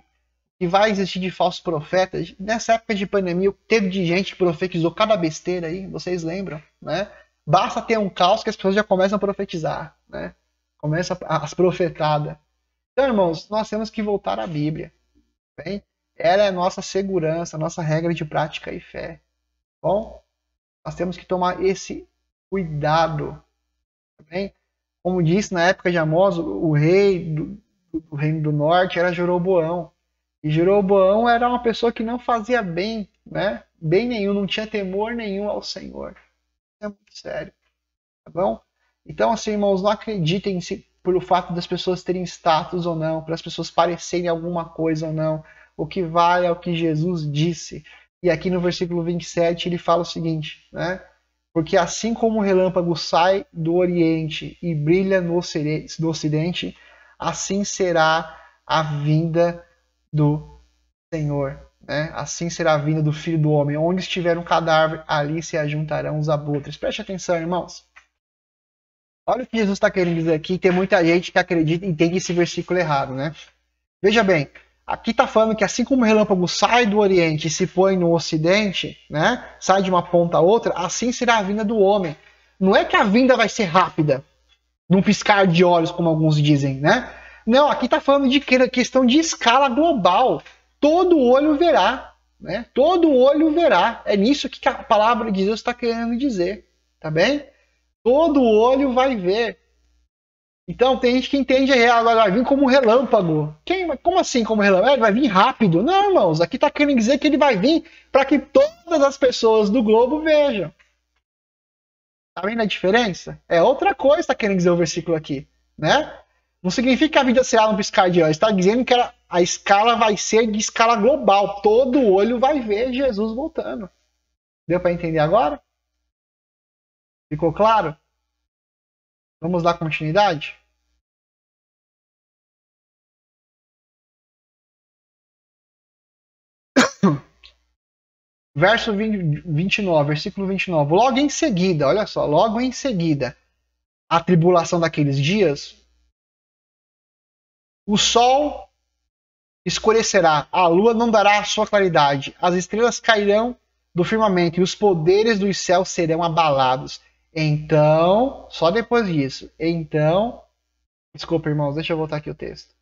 vai existir de falsos profetas. Nessa época de pandemia, teve de gente que profetizou cada besteira aí, vocês lembram, né? Basta ter um caos que as pessoas já começam a profetizar, né? Começa as profetadas. Então, irmãos, nós temos que voltar à Bíblia. Bem? Ela é a nossa segurança, a nossa regra de prática e fé. Bom, nós temos que tomar esse cuidado. Bem? Como disse na época de Amós, o rei do reino do norte era Jeroboão. E Jeroboão era uma pessoa que não fazia bem, né? Bem nenhum, não tinha temor nenhum ao Senhor. Isso é muito sério. Tá bom? Então, assim, irmãos, não acreditem pelo fato das pessoas terem status ou não, para as pessoas parecerem alguma coisa ou não. O que vale é o que Jesus disse. E aqui no versículo 27 ele fala o seguinte, né? Porque assim como o relâmpago sai do Oriente e brilha no Ocidente, assim será a vinda do Senhor. Né? Assim será a vinda do Filho do Homem. Onde estiver um cadáver, ali se ajuntarão os abutres. Preste atenção, irmãos. Olha o que Jesus está querendo dizer aqui. Tem muita gente que acredita e entende esse versículo errado, né? Veja bem, aqui está falando que assim como o relâmpago sai do Oriente e se põe no Ocidente, né? Sai de uma ponta a outra, assim será a vinda do homem. Não é que a vinda vai ser rápida, num piscar de olhos, como alguns dizem, né? Não, aqui está falando de questão de escala global. Todo olho verá, né? Todo olho verá. É nisso que a palavra de Deus está querendo dizer, tá bem? Todo olho vai ver. Então tem gente que entende agora vai vir como um relâmpago. Como assim como relâmpago? Ele vai vir rápido. Não, irmãos, aqui está querendo dizer que ele vai vir para que todas as pessoas do globo vejam. Tá vendo a diferença? É outra coisa que está querendo dizer o versículo aqui, né? Não significa que a vida será no piscar de olhos. Está dizendo que a escala vai ser de escala global. Todo olho vai ver Jesus voltando. Deu para entender agora? Ficou claro? Vamos dar continuidade? Verso 29, versículo 29. Logo em seguida, olha só, logo em seguida, a tribulação daqueles dias, o sol escurecerá, a lua não dará a sua claridade, as estrelas cairão do firmamento e os poderes dos céus serão abalados. Então, só depois disso, desculpa, irmãos, deixa eu voltar aqui o texto.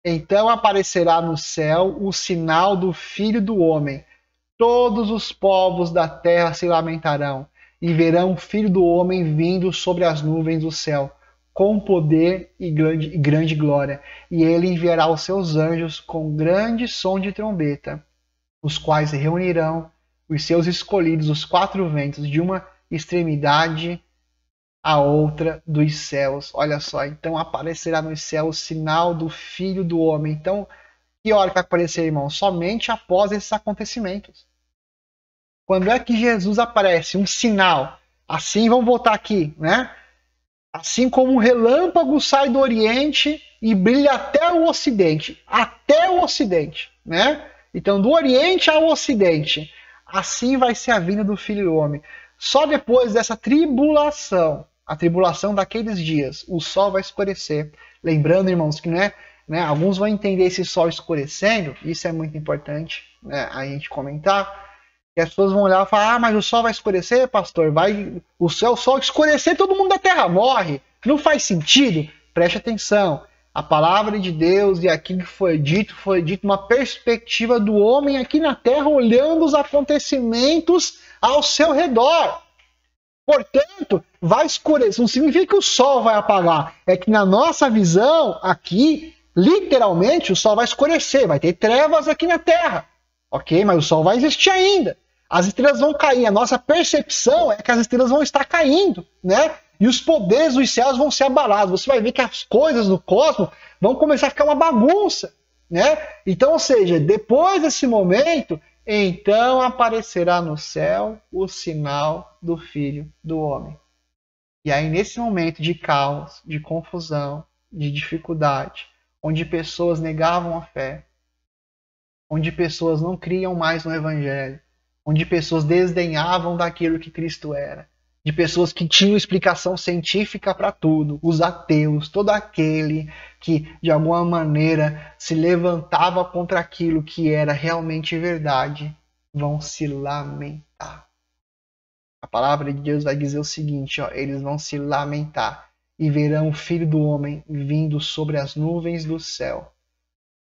Então aparecerá no céu o sinal do Filho do Homem. Todos os povos da terra se lamentarão e verão o Filho do Homem vindo sobre as nuvens do céu, com poder e grande glória. E ele enviará os seus anjos com grande som de trombeta, os quais reunirão os seus escolhidos, os quatro ventos, de uma extremidade à outra dos céus. Olha só, então aparecerá no céu o sinal do Filho do Homem. Então, que hora que vai aparecer, irmão? Somente após esses acontecimentos. Quando é que Jesus aparece? Um sinal. Assim, vamos voltar aqui, né? Assim como um relâmpago sai do Oriente e brilha até o Ocidente. Até o Ocidente, né? Então, do Oriente ao Ocidente. Assim vai ser a vinda do Filho do Homem. Só depois dessa tribulação, a tribulação daqueles dias, o sol vai escurecer. Lembrando, irmãos, que alguns vão entender esse sol escurecendo, isso é muito importante, né, a gente comentar, que as pessoas vão olhar e falar, mas o sol vai escurecer, pastor? O sol escurecer, todo mundo da terra morre. Não faz sentido? Preste atenção. A palavra de Deus e aquilo que foi dito uma perspectiva do homem aqui na terra, olhando os acontecimentos ao seu redor. Portanto, vai escurecer. Não significa que o sol vai apagar. É que na nossa visão, aqui, literalmente, o sol vai escurecer. Vai ter trevas aqui na terra. Ok? Mas o sol vai existir ainda. As estrelas vão cair. A nossa percepção é que as estrelas vão estar caindo, né? E os poderes dos céus vão ser abalados. Você vai ver que as coisas do cosmos vão começar a ficar uma bagunça, né? Então, ou seja, depois desse momento, então aparecerá no céu o sinal do Filho do Homem. E aí, nesse momento de caos, de confusão, de dificuldade, onde pessoas negavam a fé, onde pessoas não criam mais no Evangelho, onde pessoas desdenhavam daquilo que Cristo era, de pessoas que tinham explicação científica para tudo, os ateus, todo aquele que de alguma maneira se levantava contra aquilo que era realmente verdade, vão se lamentar. A palavra de Deus vai dizer o seguinte, ó, eles vão se lamentar e verão o Filho do Homem vindo sobre as nuvens do céu,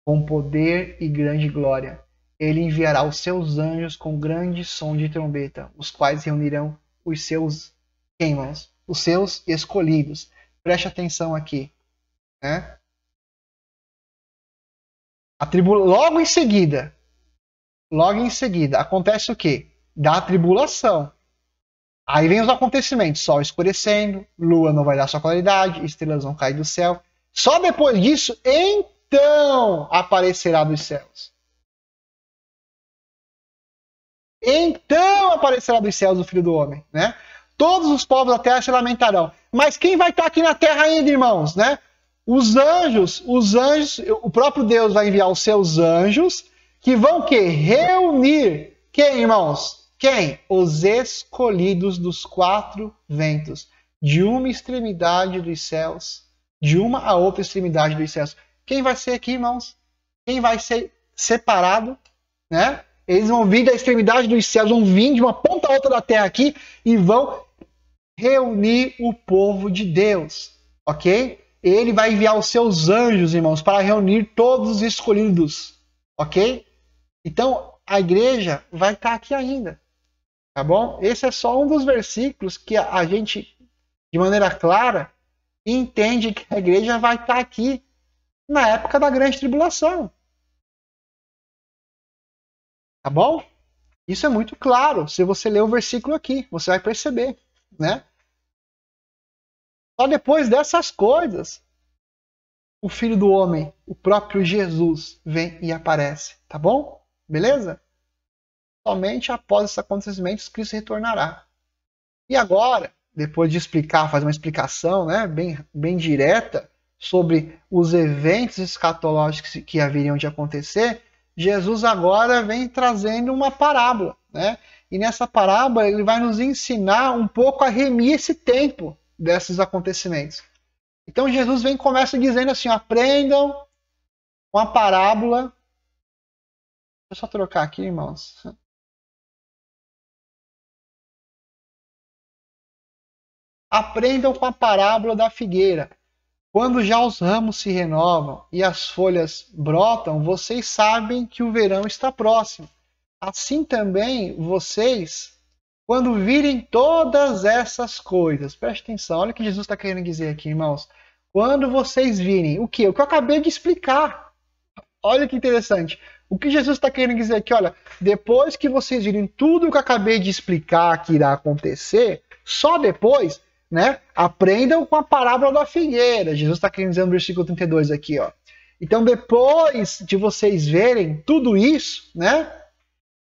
com poder e grande glória. Ele enviará os seus anjos com grande som de trombeta, os quais reunirão os seus irmãos, os seus escolhidos. Preste atenção aqui, né? Logo em seguida, acontece o quê? Da tribulação. Aí vem os acontecimentos, sol escurecendo, lua não vai dar sua claridade, estrelas vão cair do céu. Só depois disso, então aparecerá dos céus. Então aparecerá dos céus o Filho do Homem, né? Todos os povos da terra se lamentarão. Mas quem vai estar aqui na terra ainda, irmãos, né? Os anjos, o próprio Deus vai enviar os seus anjos, que vão o quê? Reunir quem, irmãos? Quem? Os escolhidos dos quatro ventos, de uma extremidade dos céus, de uma a outra extremidade dos céus. Quem vai ser aqui, irmãos? Quem vai ser separado, né? Eles vão vir da extremidade dos céus, vão vir de uma ponta a outra da terra aqui e vão reunir o povo de Deus, ok? Ele vai enviar os seus anjos, irmãos, para reunir todos os escolhidos, ok? Então, a igreja vai estar aqui ainda, tá bom? Esse é só um dos versículos que a gente, de maneira clara, entende que a igreja vai estar aqui na época da grande tribulação. Tá bom? Isso é muito claro. Se você ler o versículo aqui, você vai perceber, né? Só depois dessas coisas, o Filho do Homem, o próprio Jesus, vem e aparece. Tá bom? Beleza? Somente após esses acontecimentos, Cristo retornará. E agora, depois de explicar, fazer uma explicação, né, bem direta sobre os eventos escatológicos que haveriam de acontecer, Jesus agora vem trazendo uma parábola, né? E nessa parábola ele vai nos ensinar um pouco a remir esse tempo desses acontecimentos. Então Jesus vem e começa dizendo assim, aprendam com a parábola. Deixa eu só trocar aqui, irmãos. Aprendam com a parábola da figueira. Quando já os ramos se renovam e as folhas brotam, vocês sabem que o verão está próximo. Assim também vocês, quando virem todas essas coisas, preste atenção, olha o que Jesus está querendo dizer aqui, irmãos. Quando vocês virem o quê? O que eu acabei de explicar. Olha que interessante. O que Jesus está querendo dizer aqui, olha, depois que vocês virem tudo o que eu acabei de explicar que irá acontecer, só depois, né, aprendam com a parábola da figueira. Jesus está querendo dizer no versículo 32 aqui, ó. Então, depois de vocês verem tudo isso, né,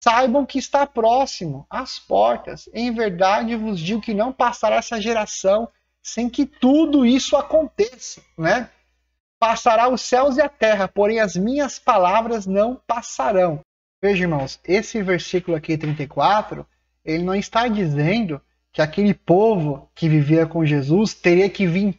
saibam que está próximo às portas. Em verdade vos digo que não passará essa geração sem que tudo isso aconteça, né? Passará os céus e a terra, porém as minhas palavras não passarão. Veja, irmãos, esse versículo aqui, 34, ele não está dizendo que aquele povo que vivia com Jesus teria que vir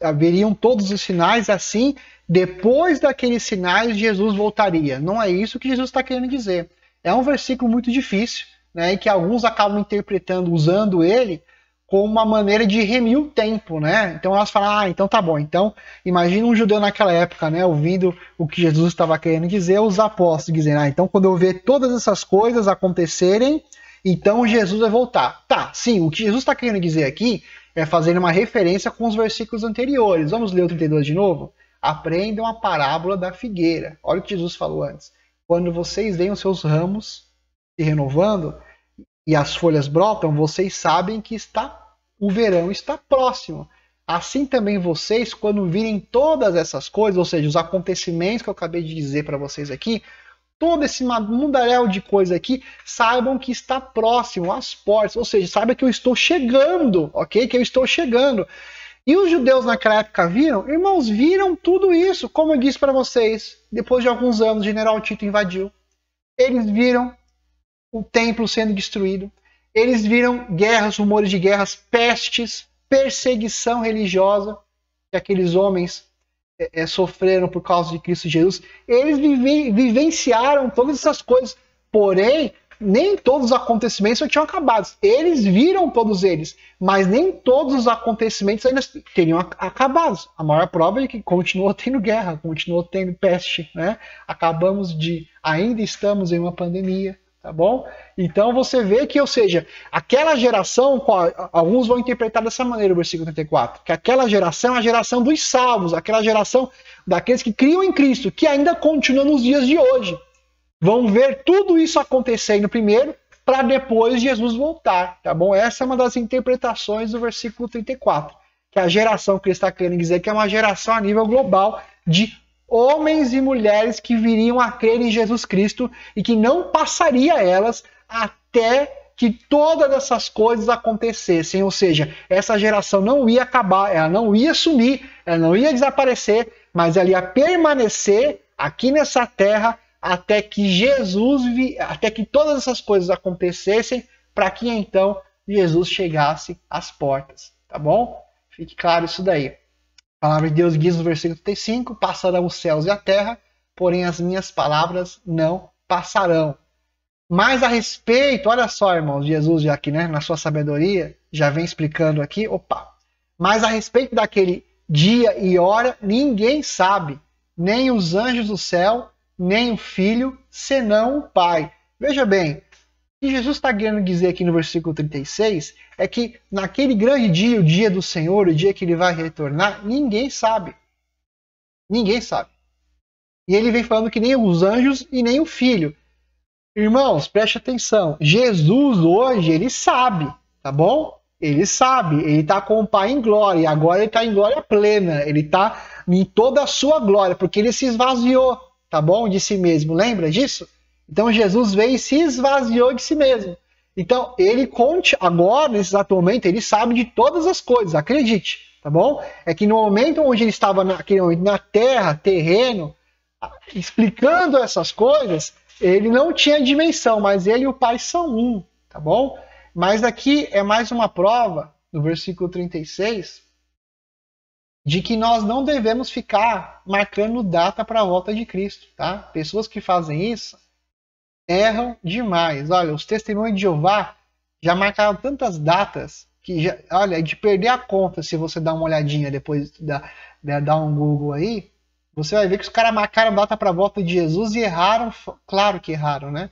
haveriam todos os sinais, assim, depois daqueles sinais Jesus voltaria. Não é isso que Jesus está querendo dizer. É um versículo muito difícil, né, e que alguns acabam interpretando, usando ele como uma maneira de remir o tempo, né? Então elas falam, então tá bom. Então, imagina um judeu naquela época, né, ouvindo o que Jesus estava querendo dizer, os apóstolos dizendo, então quando eu ver todas essas coisas acontecerem, então Jesus vai voltar. Tá, sim, o que Jesus está querendo dizer aqui é fazer uma referência com os versículos anteriores. Vamos ler o 32 de novo? Aprendam a parábola da figueira. Olha o que Jesus falou antes. Quando vocês veem os seus ramos se renovando e as folhas brotam, vocês sabem que o verão está próximo. Assim também vocês, quando virem todas essas coisas, ou seja, os acontecimentos que eu acabei de dizer para vocês aqui, todo esse mundaréu de coisa aqui, saibam que está próximo às portas, ou seja, saiba que eu estou chegando, ok? Que eu estou chegando. E os judeus naquela época viram? Irmãos, viram tudo isso, como eu disse para vocês, depois de alguns anos, o general Tito invadiu. Eles viram o templo sendo destruído, eles viram guerras, rumores de guerras, pestes, perseguição religiosa, que aqueles homens sofreram por causa de Cristo Jesus. Eles vivenciaram todas essas coisas, porém, nem todos os acontecimentos já tinham acabado. Eles viram todos eles, mas nem todos os acontecimentos ainda teriam acabado. A maior prova é que continuou tendo guerra, continuou tendo peste, né? Ainda estamos em uma pandemia, tá bom? Então você vê que, ou seja, aquela geração, alguns vão interpretar dessa maneira o versículo 34, que aquela geração é a geração dos salvos, aquela geração daqueles que criam em Cristo, que ainda continua nos dias de hoje. Vão ver tudo isso acontecendo primeiro, para depois Jesus voltar, tá bom? Essa é uma das interpretações do versículo 34, que a geração que ele está querendo dizer que é uma geração a nível global de homens e mulheres que viriam a crer em Jesus Cristo e que não passaria elas até que todas essas coisas acontecessem, ou seja, essa geração não ia acabar, ela não ia sumir, ela não ia desaparecer, mas ela ia permanecer aqui nessa terra até que até que todas essas coisas acontecessem, para que então Jesus chegasse às portas, tá bom? Fique claro isso daí. A palavra de Deus diz no versículo 35, passarão os céus e a terra, porém as minhas palavras não passarão. Mas a respeito, olha só, irmãos, Jesus já aqui, né, na sua sabedoria, já vem explicando aqui, mas a respeito daquele dia e hora, ninguém sabe, nem os anjos do céu, nem o Filho, senão o Pai. Veja bem, o que Jesus está querendo dizer aqui no versículo 36 é que naquele grande dia, o dia do Senhor, o dia que ele vai retornar, ninguém sabe. Ninguém sabe. E ele vem falando que nem os anjos e nem o Filho. Irmãos, preste atenção. Jesus hoje, ele sabe, tá bom? Ele sabe, ele está com o Pai em glória, e agora ele está em glória plena, ele está em toda a sua glória, porque ele se esvaziou, tá bom? De si mesmo, lembra disso? Então Jesus veio e se esvaziou de si mesmo. Então ele agora, nesse exato momento, ele sabe de todas as coisas, acredite, tá bom? É que no momento onde ele estava na terra, terreno, explicando essas coisas, ele não tinha dimensão, mas ele e o Pai são um, tá bom? Mas aqui é mais uma prova, no versículo 36, de que nós não devemos ficar marcando data para a volta de Cristo, tá? Pessoas que fazem isso erram demais. Olha, os testemunhos de Jeová já marcaram tantas datas que, olha, é de perder a conta se você dá uma olhadinha depois dar um Google aí. Você vai ver que os caras marcaram data para a volta de Jesus e erraram, claro que erraram, né?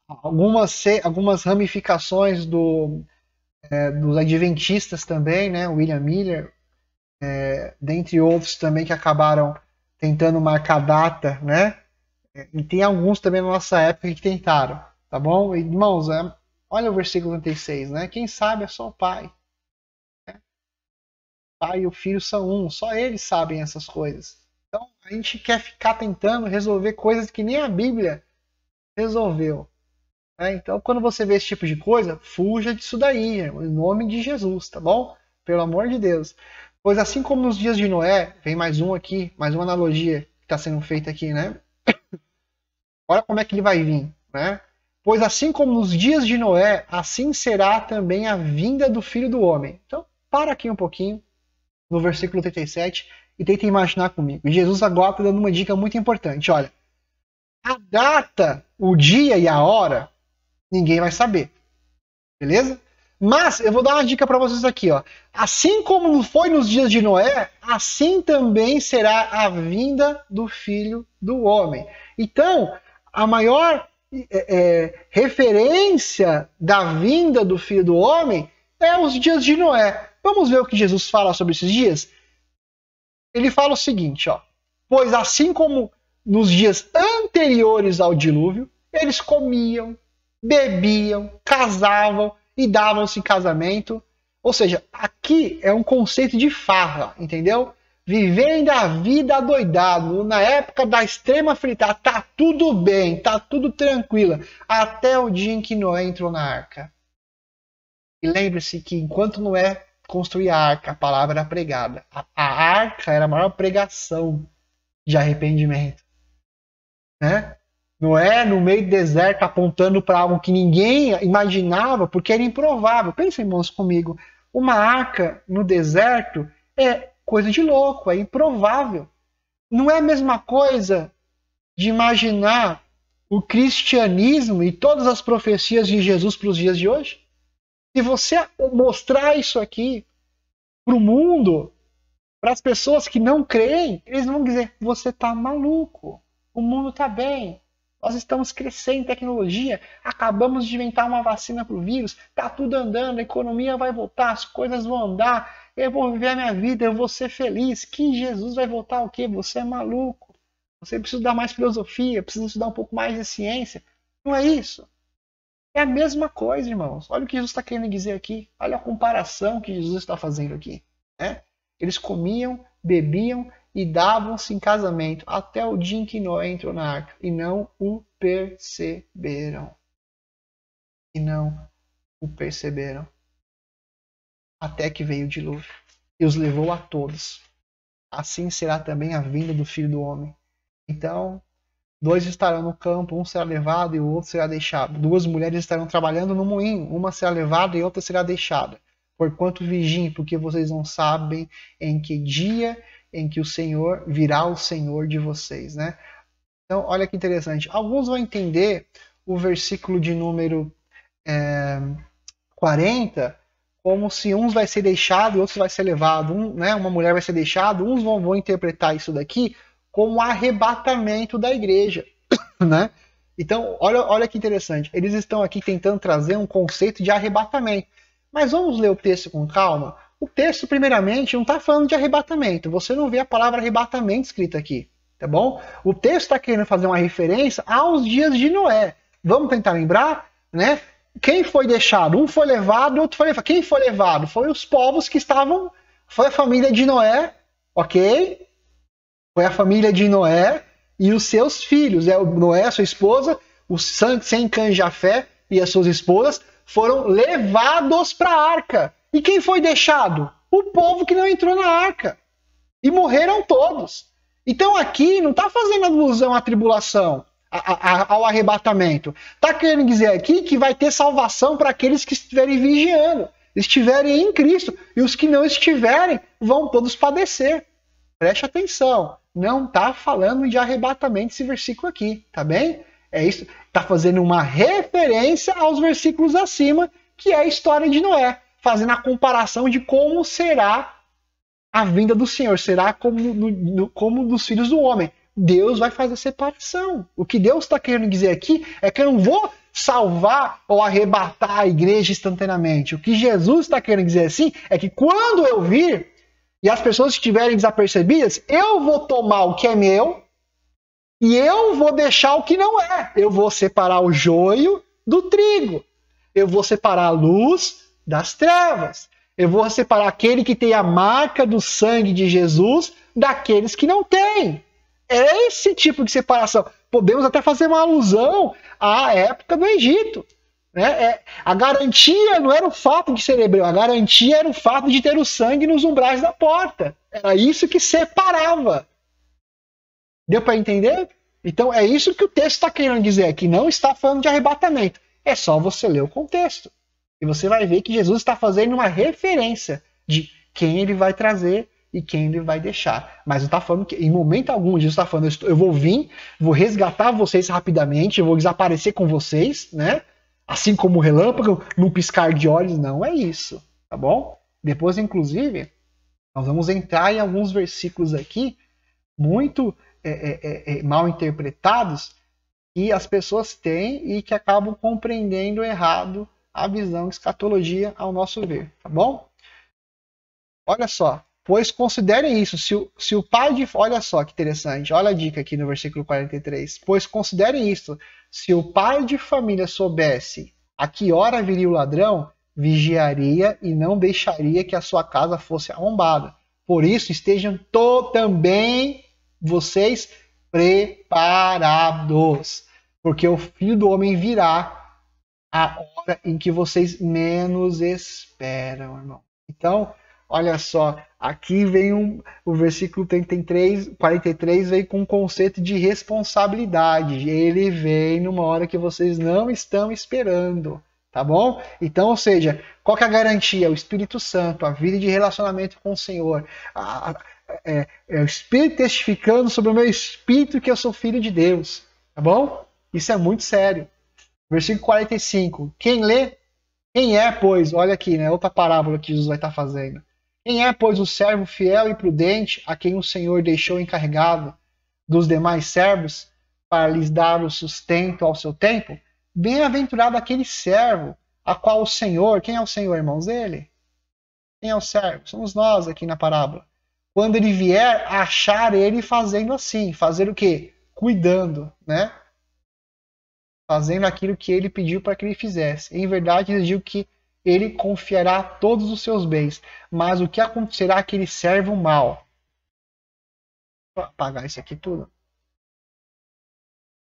Algumas ramificações dos adventistas também, né? William Miller, dentre outros também que acabaram tentando marcar data, né? E tem alguns também na nossa época que tentaram, tá bom? Irmãos, olha o versículo 36, né? Quem sabe é só o Pai. Né? O Pai e o Filho são um, só eles sabem essas coisas. Então a gente quer ficar tentando resolver coisas que nem a Bíblia resolveu. Né? Então quando você vê esse tipo de coisa, fuja disso daí, irmão, em nome de Jesus, tá bom? Pelo amor de Deus. Pois assim como nos dias de Noé, vem mais um aqui, mais uma analogia que está sendo feita aqui, né? Olha como é que ele vai vir, né? Pois assim como nos dias de Noé, assim será também a vinda do Filho do Homem. Então, para aqui um pouquinho, no versículo 37, e tenta imaginar comigo. Jesus agora está dando uma dica muito importante. Olha, a data, o dia e a hora, ninguém vai saber. Beleza? Mas eu vou dar uma dica para vocês aqui, ó. Assim como foi nos dias de Noé, assim também será a vinda do Filho do Homem. Então, a maior referência da vinda do Filho do Homem é os dias de Noé. Vamos ver o que Jesus fala sobre esses dias? Ele fala o seguinte, ó. Pois assim como nos dias anteriores ao dilúvio, eles comiam, bebiam, casavam e davam-se em casamento. Ou seja, aqui é um conceito de farra, entendeu? vivendo a vida adoidado, na época da extrema fritada, tá tudo bem, tá tudo tranquilo, até o dia em que Noé entrou na arca. E lembre-se que enquanto Noé construía a arca, a palavra era pregada. A arca era a maior pregação de arrependimento. Né? Noé, no meio do deserto, apontando para algo que ninguém imaginava, porque era improvável. Pensem, irmãos, comigo. Uma arca no deserto é coisa de louco, é improvável. Não é a mesma coisa de imaginar o cristianismo e todas as profecias de Jesus para os dias de hoje? Se você mostrar isso aqui para o mundo, para as pessoas que não creem, eles vão dizer, você está maluco, o mundo está bem, nós estamos crescendo em tecnologia, acabamos de inventar uma vacina para o vírus, está tudo andando, a economia vai voltar, as coisas vão andar, eu vou viver a minha vida, eu vou ser feliz. Que Jesus vai voltar o quê? Você é maluco. Você precisa estudar mais filosofia, precisa estudar um pouco mais de ciência. Não é isso. É a mesma coisa, irmãos. Olha o que Jesus está querendo dizer aqui. Olha a comparação que Jesus está fazendo aqui. Né? Eles comiam, bebiam e davam-se em casamento até o dia em que Noé entrou na arca. E não o perceberam. E não o perceberam. Até que veio o dilúvio e os levou a todos. Assim será também a vinda do Filho do Homem. Então, 2 estarão no campo, um será levado e o outro será deixado. 2 mulheres estarão trabalhando no moinho, uma será levada e outra será deixada. Porquanto vigiem, porque vocês não sabem em que dia em que o Senhor virá o Senhor de vocês. Né? Então, olha que interessante. Alguns vão entender o versículo de número 40 como se uns vai ser deixado e outros vai ser levado. Uma mulher vai ser deixada, uns vão interpretar isso daqui como arrebatamento da igreja. Né? Então, olha que interessante. Eles estão aqui tentando trazer um conceito de arrebatamento. Mas vamos ler o texto com calma. O texto, primeiramente, não está falando de arrebatamento. Você não vê a palavra arrebatamento escrita aqui. Tá bom? O texto está querendo fazer uma referência aos dias de Noé. Vamos tentar lembrar? Né? Quem foi deixado? Um foi levado, outro foi levado. Quem foi levado? Foi os povos que estavam... Foi a família de Noé, ok? Foi a família de Noé e os seus filhos. Noé, sua esposa, o Sem, Cã e Jafé e as suas esposas foram levados para a arca. E quem foi deixado? O povo que não entrou na arca. E morreram todos. Então aqui não está fazendo alusão à tribulação, ao arrebatamento. Está querendo dizer aqui que vai ter salvação para aqueles que estiverem vigiando, estiverem em Cristo. E os que não estiverem vão todos padecer. Preste atenção. Não está falando de arrebatamento esse versículo aqui, tá bem? É isso. Está fazendo uma referência aos versículos acima, que é a história de Noé, fazendo a comparação de como será a vinda do Senhor. Será como dos filhos do homem. Deus vai fazer separação. O que Deus está querendo dizer aqui é que eu não vou salvar ou arrebatar a igreja instantaneamente. O que Jesus está querendo dizer assim é que quando eu vir e as pessoas estiverem desapercebidas, eu vou tomar o que é meu e eu vou deixar o que não é. Eu vou separar o joio do trigo. Eu vou separar a luz das trevas. Eu vou separar aquele que tem a marca do sangue de Jesus daqueles que não têm. É esse tipo de separação. Podemos até fazer uma alusão à época do Egito. Né? A garantia não era o fato de ser hebreu, a garantia era o fato de ter o sangue nos umbrais da porta. Era isso que separava. Deu para entender? Então é isso que o texto está querendo dizer aqui. Não está falando de arrebatamento. É só você ler o contexto. E você vai ver que Jesus está fazendo uma referência de quem ele vai trazer e quem ele vai deixar. Mas não está falando que, em momento algum, Jesus está falando, eu vou vir, vou resgatar vocês rapidamente, eu vou desaparecer com vocês, né? Assim como o relâmpago, num piscar de olhos. Não é isso, tá bom? Depois, inclusive, nós vamos entrar em alguns versículos aqui, muito mal interpretados, que as pessoas têm e que acabam compreendendo errado a visão de escatologia ao nosso ver, tá bom? Olha só, pois considerem isso, se o pai de... Olha só que interessante, olha a dica aqui no versículo 43. Pois considerem isso, se o pai de família soubesse a que hora viria o ladrão, vigiaria e não deixaria que a sua casa fosse arrombada. Por isso, estejam também vocês preparados, porque o Filho do Homem virá a hora em que vocês menos esperam, irmão. Então, olha só, aqui vem o versículo 43 vem com um conceito de responsabilidade. Ele vem numa hora que vocês não estão esperando, tá bom? Então, ou seja, qual que é a garantia? O Espírito Santo, a vida de relacionamento com o Senhor, o Espírito testificando sobre o meu espírito que eu sou filho de Deus, tá bom? Isso é muito sério. Versículo 45. Quem lê? Quem é, pois, olha aqui, né? Outra parábola que Jesus vai estar fazendo. Quem é, pois, o servo fiel e prudente a quem o Senhor deixou encarregado dos demais servos para lhes dar o sustento ao seu tempo? Bem-aventurado aquele servo a qual o Senhor... Quem é o Senhor, irmãos? Ele. Quem é o servo? Somos nós aqui na parábola. Quando ele vier, achar ele fazendo assim. Fazer o quê? Cuidando, né? Fazendo aquilo que ele pediu para que ele fizesse. Em verdade, ele diz que ele confiará todos os seus bens. Mas o que acontecerá àquele servo mau? Vou apagar isso aqui tudo.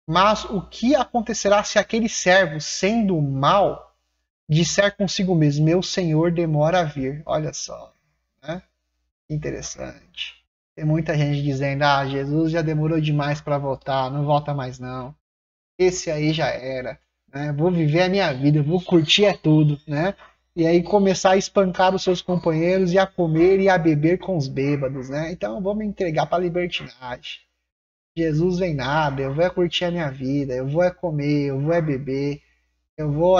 Mas o que acontecerá se aquele servo, sendo mau, disser consigo mesmo, meu senhor demora a vir? Olha só, né? Interessante. Tem muita gente dizendo, Jesus já demorou demais para voltar, não volta mais não. Esse aí já era, né? Vou viver a minha vida, vou curtir tudo, né? E aí começar a espancar os seus companheiros e a comer e a beber com os bêbados, né? Então vou me entregar para a libertinagem. Jesus vem nada, eu vou curtir a minha vida, eu vou comer, eu vou beber, eu vou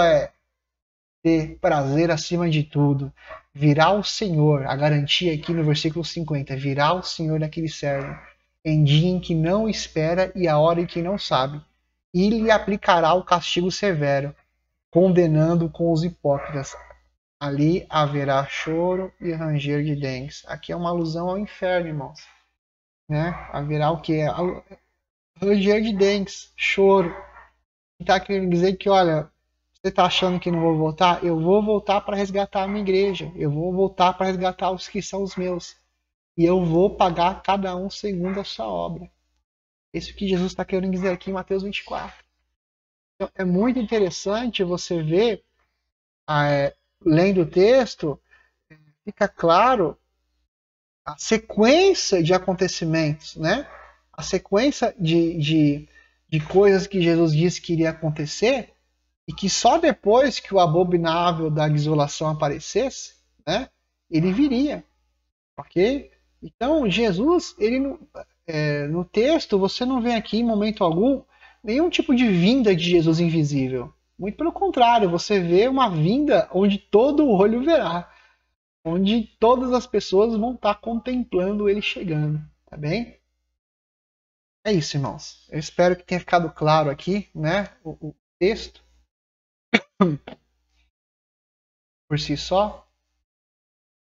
ter prazer acima de tudo. Virá o Senhor, a garantia aqui no versículo 50, virá o Senhor daquele servo, em dia em que não espera e a hora em que não sabe, e lhe aplicará o castigo severo, condenando com os hipócritas. Ali haverá choro e ranger de dentes. Aqui é uma alusão ao inferno, irmãos. Né? Haverá o que? Ranger de dentes, choro. Está querendo dizer que, olha, você está achando que não vou voltar? Eu vou voltar para resgatar a minha igreja. Eu vou voltar para resgatar os que são os meus. E eu vou pagar cada um segundo a sua obra. Isso que Jesus está querendo dizer aqui em Mateus 24. Então, é muito interessante você ver, lendo o texto, fica claro a sequência de acontecimentos, né? A sequência de coisas que Jesus disse que iria acontecer e que só depois que o abominável da desolação aparecesse, né, ele viria, ok? Então, Jesus, ele no texto, você não vê aqui em momento algum nenhum tipo de vinda de Jesus invisível. Muito pelo contrário, você vê uma vinda onde todo olho verá, onde todas as pessoas vão estar contemplando ele chegando, tá bem? É isso, irmãos. Eu espero que tenha ficado claro aqui, né, o texto por si só.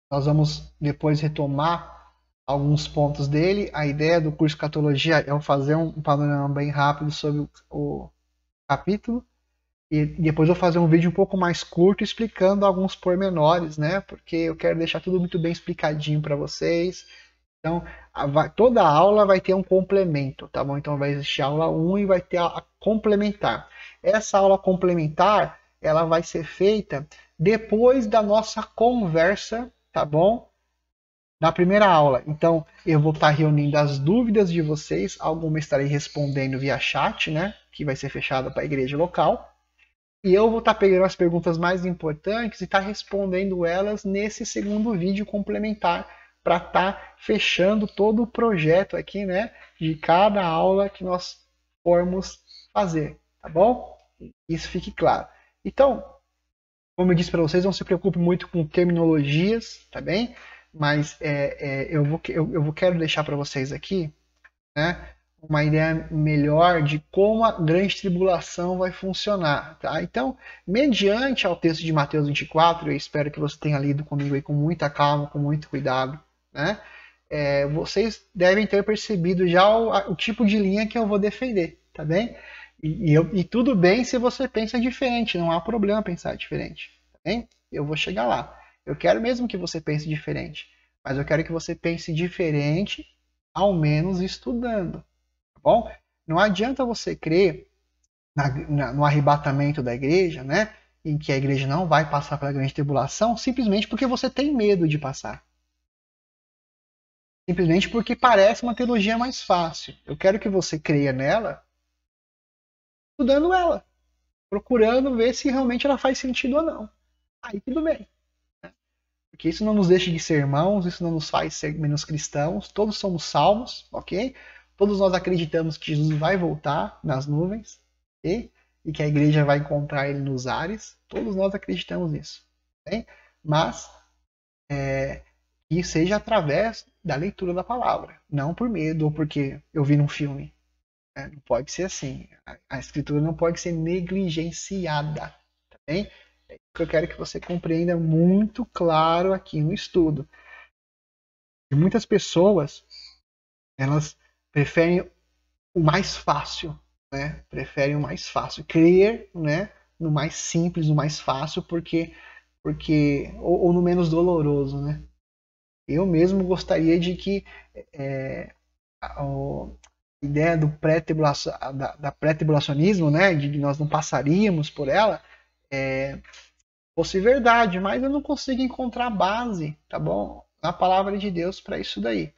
Nós vamos depois retomar alguns pontos dele. A ideia do curso Escatologia é eu fazer um panorama bem rápido sobre o capítulo e depois eu vou fazer um vídeo um pouco mais curto explicando alguns pormenores, né? Porque eu quero deixar tudo muito bem explicadinho para vocês. Então, toda aula vai ter um complemento, tá bom? Então vai existir a aula 1 e vai ter a complementar. Essa aula complementar, ela vai ser feita depois da nossa conversa, tá bom? Na primeira aula. Então, eu vou estar reunindo as dúvidas de vocês, algumas estarei respondendo via chat, né? Que vai ser fechado para a igreja local. E eu vou estar pegando as perguntas mais importantes e estar respondendo elas nesse segundo vídeo complementar, para estar fechando todo o projeto aqui, né, de cada aula que nós formos fazer, tá bom? Isso fique claro. Então, como eu disse para vocês, não se preocupe muito com terminologias, tá bem? Mas quero deixar para vocês aqui, né, uma ideia melhor de como a grande tribulação vai funcionar, tá? Então, mediante ao texto de Mateus 24, eu espero que você tenha lido comigo aí com muita calma, com muito cuidado, né? Vocês devem ter percebido já o tipo de linha que eu vou defender, tá bem? E tudo bem se você pensa diferente, não há problema pensar diferente, tá bem? Eu vou chegar lá. Eu quero mesmo que você pense diferente, Mas eu quero que você pense diferente, ao menos estudando, tá bom? Não adianta você crer no arrebatamento da igreja, né? Em que a igreja não vai passar pela grande tribulação, simplesmente porque você tem medo de passar. Simplesmente porque parece uma teologia mais fácil. Eu quero que você creia nela, estudando ela, procurando ver se realmente ela faz sentido ou não. Aí tudo bem. Porque isso não nos deixa de ser irmãos, isso não nos faz ser menos cristãos, todos somos salvos, ok? Todos nós acreditamos que Jesus vai voltar nas nuvens, ok? E que a igreja vai encontrar ele nos ares, todos nós acreditamos nisso, ok? Mas que seja através da leitura da palavra, não por medo ou porque eu vi num filme. Não pode ser assim. A escritura não pode ser negligenciada, tá bem? É isso que eu quero que você compreenda muito claro aqui no estudo. E muitas pessoas, elas preferem o mais fácil, né? Preferem o mais fácil, crer, né? No mais simples, no mais fácil, porque ou no menos doloroso, né? Eu mesmo gostaria de que a ideia do da pré-tribulacionismo, né? De que nós não passaríamos por ela, fosse verdade, mas eu não consigo encontrar base, tá bom? Na palavra de Deus para isso daí.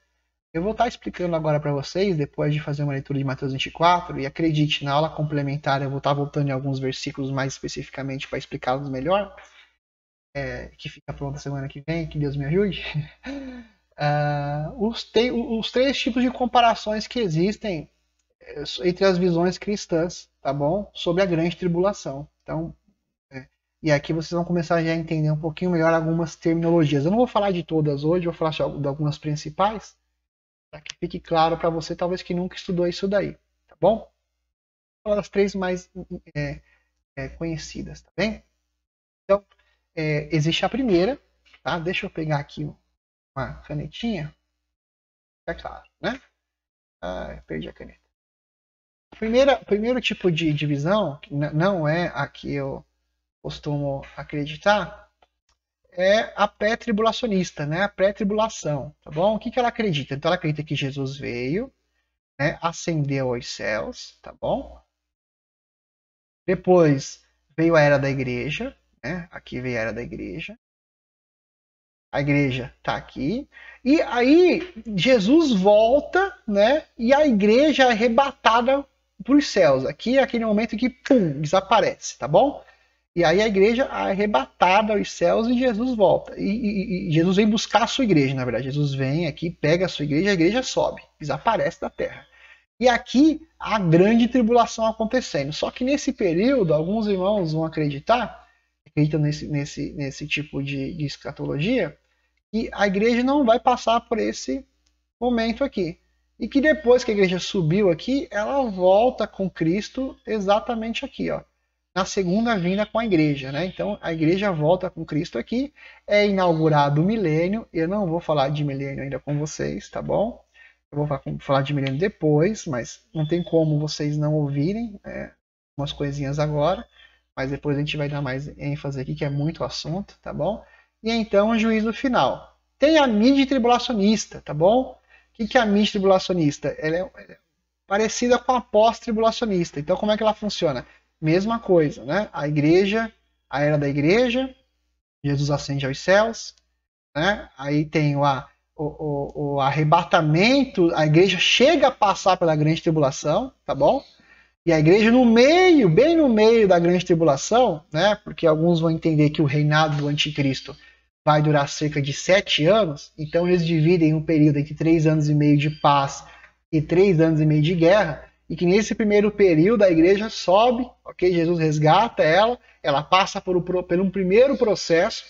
Eu vou estar explicando agora para vocês, depois de fazer uma leitura de Mateus 24, e acredite, na aula complementar eu vou estar voltando em alguns versículos mais especificamente para explicá-los melhor, que fica pronta semana que vem, que Deus me ajude. Os três tipos de comparações que existem entre as visões cristãs, tá bom? Sobre a grande tribulação. Então, e aqui vocês vão começar já a entender um pouquinho melhor algumas terminologias. Eu não vou falar de todas hoje, vou falar só de algumas principais, para que fique claro para você, talvez que nunca estudou isso daí, tá bom? Vou falar das três mais conhecidas, tá bem? Então, existe a primeira, tá? Deixa eu pegar aqui uma canetinha, é claro, né? Perdi a caneta. Primeiro tipo de divisão, que não é a que eu costumo acreditar, é a pré-tribulacionista, né? A pré-tribulação, tá bom? O que ela acredita? Então ela acredita que Jesus veio, né? Ascendeu aos céus, tá bom? Depois veio a era da igreja, né? Aqui veio a era da igreja. A igreja está aqui. E aí Jesus volta, né? E a igreja é arrebatada para os céus. Aqui é aquele momento que pum, desaparece, tá bom? E aí a igreja é arrebatada aos céus e Jesus volta. E Jesus vem buscar a sua igreja, na verdade. Jesus vem aqui, pega a sua igreja, a igreja sobe, desaparece da terra. E aqui a grande tribulação acontecendo. Só que nesse período, alguns irmãos vão acreditam nesse tipo de escatologia, que a igreja não vai passar por esse momento aqui. E que depois que a igreja subiu aqui, ela volta com Cristo exatamente aqui, ó, na segunda vinda com a igreja, né? Então a igreja volta com Cristo aqui, é inaugurado o milênio. Eu não vou falar de milênio ainda com vocês, tá bom? Eu vou falar de milênio depois, mas não tem como vocês não ouvirem umas coisinhas agora, mas depois a gente vai dar mais ênfase aqui, que é muito assunto, tá bom? E então o juízo final. Tem a mídia tribulacionista, tá bom? O que é a mídia tribulacionista? Ela é parecida com a pós-tribulacionista. Então como é que ela funciona? Mesma coisa, né? A igreja, a era da igreja, Jesus ascende aos céus, né? Aí tem o arrebatamento, a igreja chega a passar pela grande tribulação, tá bom? E a igreja no meio, bem no meio da grande tribulação, né? Porque alguns vão entender que o reinado do anticristo vai durar cerca de 7 anos, então eles dividem um período entre 3 anos e meio de paz e 3 anos e meio de guerra, e que nesse primeiro período a igreja sobe, ok? Jesus resgata ela passa por um primeiro processo,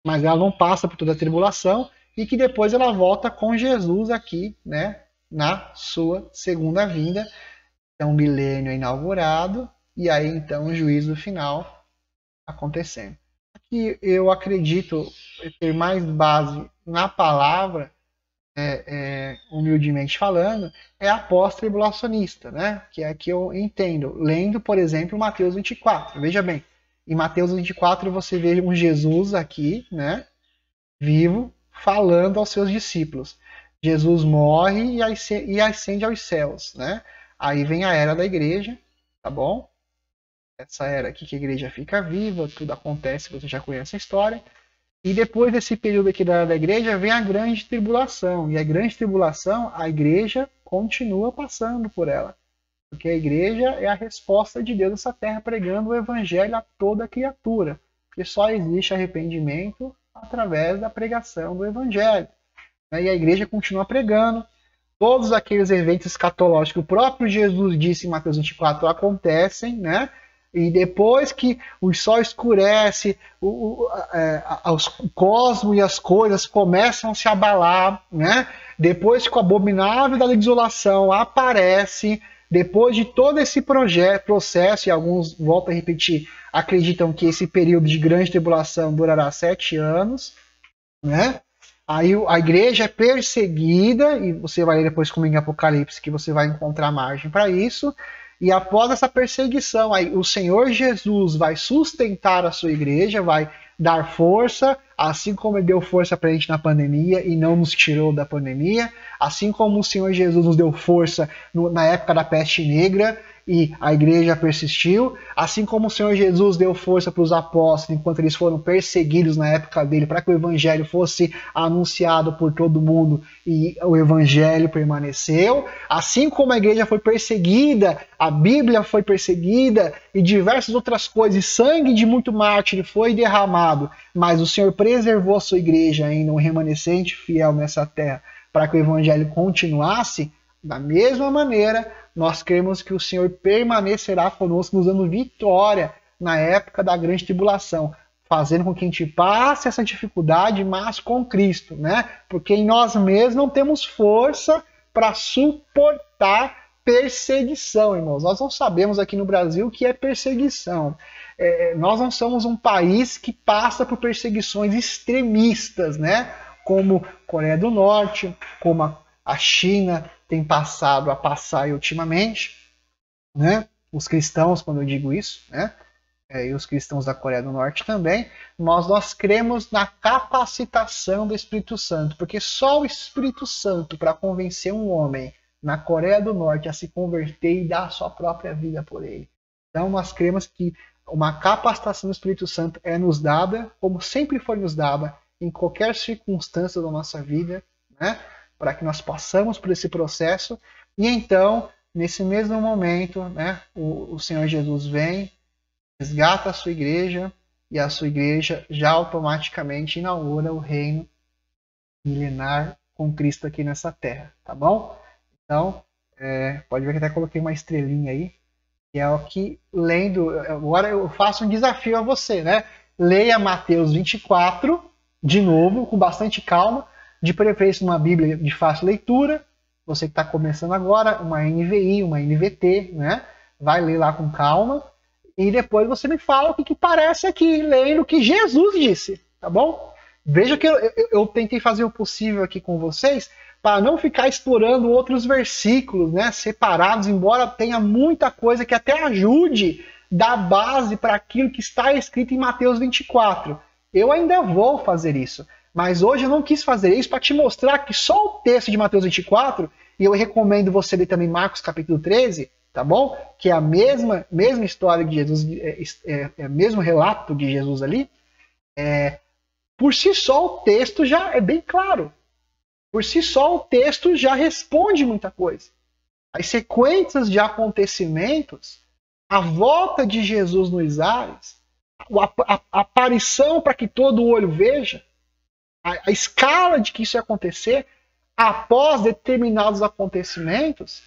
mas ela não passa por toda a tribulação, e que depois ela volta com Jesus aqui, né? Na sua segunda vinda. Então o milênio é inaugurado, e aí então o juízo final acontecendo. Aqui eu acredito ter mais base na palavra, humildemente falando, é a pós-tribulacionista, né? Que é a que eu entendo. Lendo, por exemplo, Mateus 24. Veja bem, em Mateus 24 você vê um Jesus aqui, né? Vivo, falando aos seus discípulos. Jesus morre e ascende aos céus, né? Aí vem a era da igreja, tá bom? Essa era aqui que a igreja fica viva, tudo acontece, você já conhece a história. E depois desse período aqui da era da igreja, vem a grande tribulação. E a grande tribulação, a igreja continua passando por ela. Porque a igreja é a resposta de Deus nessa terra, pregando o evangelho a toda criatura. Porque só existe arrependimento através da pregação do evangelho. E a igreja continua pregando. Todos aqueles eventos escatológicos que o próprio Jesus disse em Mateus 24 acontecem, né? E depois que o sol escurece, o cosmos e as coisas começam a se abalar, né? Depois que o abominável da desolação aparece, depois de todo esse processo, e alguns, volto a repetir, acreditam que esse período de grande tribulação durará 7 anos, né? Aí a igreja é perseguida, e você vai ler depois comigo em Apocalipse, que você vai encontrar margem para isso. E após essa perseguição, aí o Senhor Jesus vai sustentar a sua igreja, vai dar força, assim como ele deu força para a gente na pandemia e não nos tirou da pandemia, assim como o Senhor Jesus nos deu força na época da peste negra e a igreja persistiu, assim como o Senhor Jesus deu força para os apóstolos enquanto eles foram perseguidos na época dele, para que o evangelho fosse anunciado por todo mundo e o evangelho permaneceu, assim como a igreja foi perseguida, a Bíblia foi perseguida e diversas outras coisas, e sangue de muito mártir foi derramado, mas o Senhor preservou a sua igreja ainda, um remanescente fiel nessa terra, para que o evangelho continuasse. Da mesma maneira, nós cremos que o Senhor permanecerá conosco, nos dando vitória na época da grande tribulação, fazendo com que a gente passe essa dificuldade, mas com Cristo, né? Porque em nós mesmos não temos força para suportar perseguição, irmãos. Nós não sabemos aqui no Brasil o que é perseguição. Nós não somos um país que passa por perseguições extremistas, né? Como Coreia do Norte, como a China tem passado a passar ultimamente, né? Os cristãos, quando eu digo isso, né? E os cristãos da Coreia do Norte também, nós cremos na capacitação do Espírito Santo, porque só o Espírito Santo para convencer um homem na Coreia do Norte a se converter e dar a sua própria vida por ele. Então nós cremos que uma capacitação do Espírito Santo é nos dada, como sempre foi nos dada, em qualquer circunstância da nossa vida, né? Para que nós passamos por esse processo, e então, nesse mesmo momento, né, o Senhor Jesus vem, resgata a sua igreja, e a sua igreja já automaticamente inaugura o reino milenar com Cristo aqui nessa terra, tá bom? Então, pode ver que até coloquei uma estrelinha aí, que é o que, lendo, agora eu faço um desafio a você, né? Leia Mateus 24, de novo, com bastante calma, de preferência uma Bíblia de fácil leitura, você que está começando agora, uma NVI, uma NVT, né? Vai ler lá com calma, e depois você me fala o que parece aqui, lendo o que Jesus disse, tá bom? Veja que eu tentei fazer o possível aqui com vocês, para não ficar explorando outros versículos, né, separados, embora tenha muita coisa que até ajude dar base para aquilo que está escrito em Mateus 24. Eu ainda vou fazer isso. Mas hoje eu não quis fazer isso para te mostrar que só o texto de Mateus 24, e eu recomendo você ler também Marcos capítulo 13, tá bom? Que é a mesma história de Jesus, o mesmo relato de Jesus ali. Por si só o texto já é bem claro. Por si só o texto já responde muita coisa. As sequências de acontecimentos, a volta de Jesus nos ares, a aparição para que todo olho veja, a escala de que isso ia acontecer após determinados acontecimentos,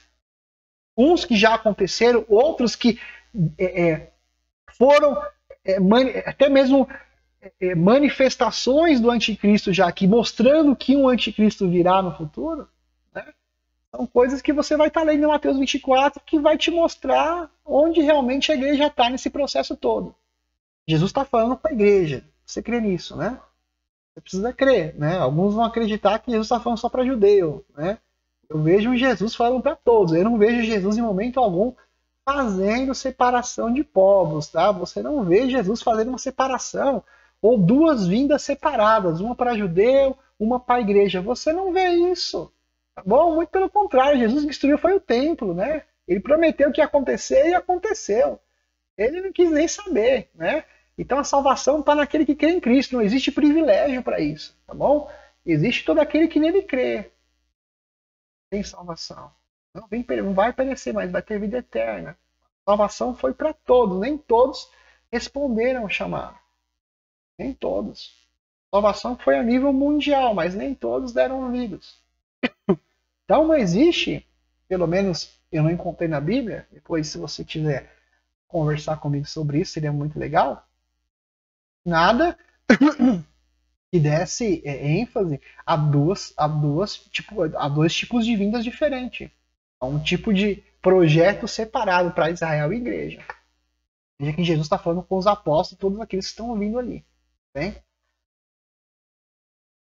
uns que já aconteceram, outros que foram até mesmo manifestações do anticristo já aqui, mostrando que um anticristo virá no futuro, né? São coisas que você vai estar lendo em Mateus 24 que vai te mostrar onde realmente a igreja está nesse processo todo. Jesus está falando para a igreja. Você crê nisso, né? Você precisa crer, né? Alguns vão acreditar que Jesus está falando só para judeu, né? Eu vejo Jesus falando para todos. Eu não vejo Jesus em momento algum fazendo separação de povos, tá? Você não vê Jesus fazendo uma separação ou duas vindas separadas, uma para judeu, uma para a igreja. Você não vê isso, tá bom? Muito pelo contrário, Jesus destruiu foi o templo, né? Ele prometeu que ia acontecer e aconteceu. Ele não quis nem saber, né? Então a salvação está naquele que crê em Cristo, não existe privilégio para isso, tá bom? Existe todo aquele que nele crê. Tem salvação. Não vai perecer, mas vai ter vida eterna. A salvação foi para todos, nem todos responderam ao chamado. Nem todos. A salvação foi a nível mundial, mas nem todos deram ouvidos. Então não existe, pelo menos eu não encontrei na Bíblia, depois se você quiser conversar comigo sobre isso, seria muito legal, nada que desse ênfase a dois tipos de vindas diferentes. A um tipo de projeto separado para Israel e igreja. Veja que Jesus está falando com os apóstolos e todos aqueles que estão ouvindo ali. Bem?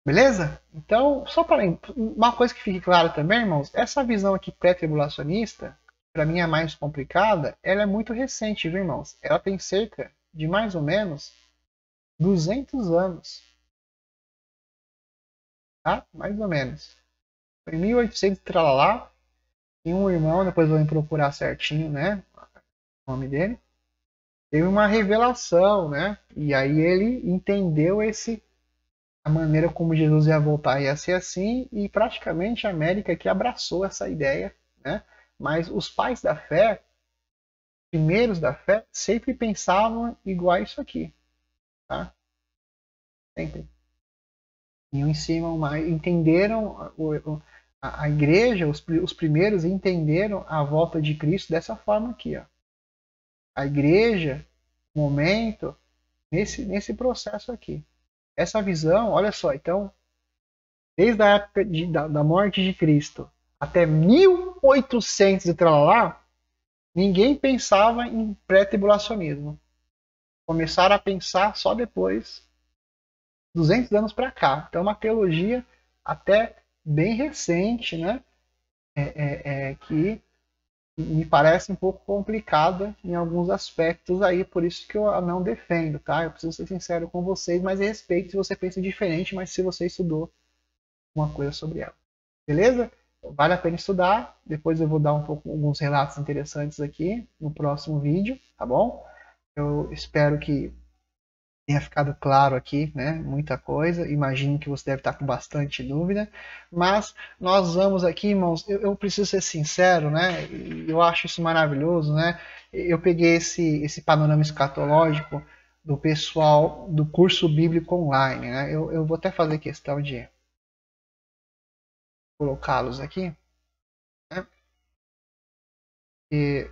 Beleza? Então, só para uma coisa que fique clara também, irmãos, essa visão aqui pré-tribulacionista, para mim é mais complicada, ela é muito recente, viu, irmãos? Ela tem cerca de mais ou menos 200 anos. Tá? Mais ou menos. Foi em 1800 tralalá, e um irmão, depois eu vou procurar certinho, né, o nome dele, teve uma revelação, né, e aí ele entendeu a maneira como Jesus ia voltar ia ser assim, e praticamente a América que abraçou essa ideia, né, mas os pais da fé, primeiros da fé, sempre pensavam igual a isso aqui, tá? Sempre. Iam em cima, entenderam a igreja, os primeiros entenderam a volta de Cristo dessa forma aqui, ó. A igreja, momento, nesse processo aqui. Essa visão, olha só, então, desde a época da morte de Cristo até 1800 e lá, ninguém pensava em pré-tribulacionismo. Começaram a pensar só depois, 200 anos para cá. Então, uma teologia até bem recente, né? Que me parece um pouco complicada em alguns aspectos aí, por isso que eu a não defendo, tá? Eu preciso ser sincero com vocês, mas respeito se você pensa diferente, mas se você estudou uma coisa sobre ela. Beleza? Vale a pena estudar, depois eu vou dar alguns relatos interessantes aqui no próximo vídeo, tá bom? Eu espero que tenha ficado claro aqui, né? Muita coisa. Imagino que você deve estar com bastante dúvida. Mas nós vamos aqui, irmãos, eu preciso ser sincero, né? Eu acho isso maravilhoso, né? Eu peguei esse panorama escatológico do pessoal do curso bíblico online, né? Eu vou até fazer questão de colocá-los aqui, né? E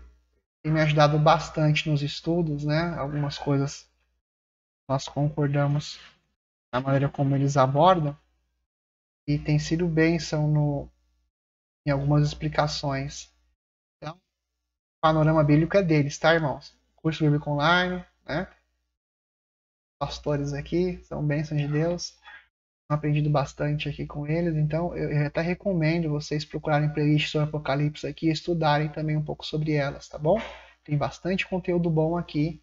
tem me ajudado bastante nos estudos, né? Algumas coisas nós concordamos na maneira como eles abordam e tem sido bênção em algumas explicações. Então, o panorama bíblico é deles, tá, irmãos? Curso bíblico online, né? Pastores aqui, são bênçãos de Deus. Tenho aprendido bastante aqui com eles, então eu até recomendo vocês procurarem playlists sobre Apocalipse aqui e estudarem também um pouco sobre elas, tá bom? Tem bastante conteúdo bom aqui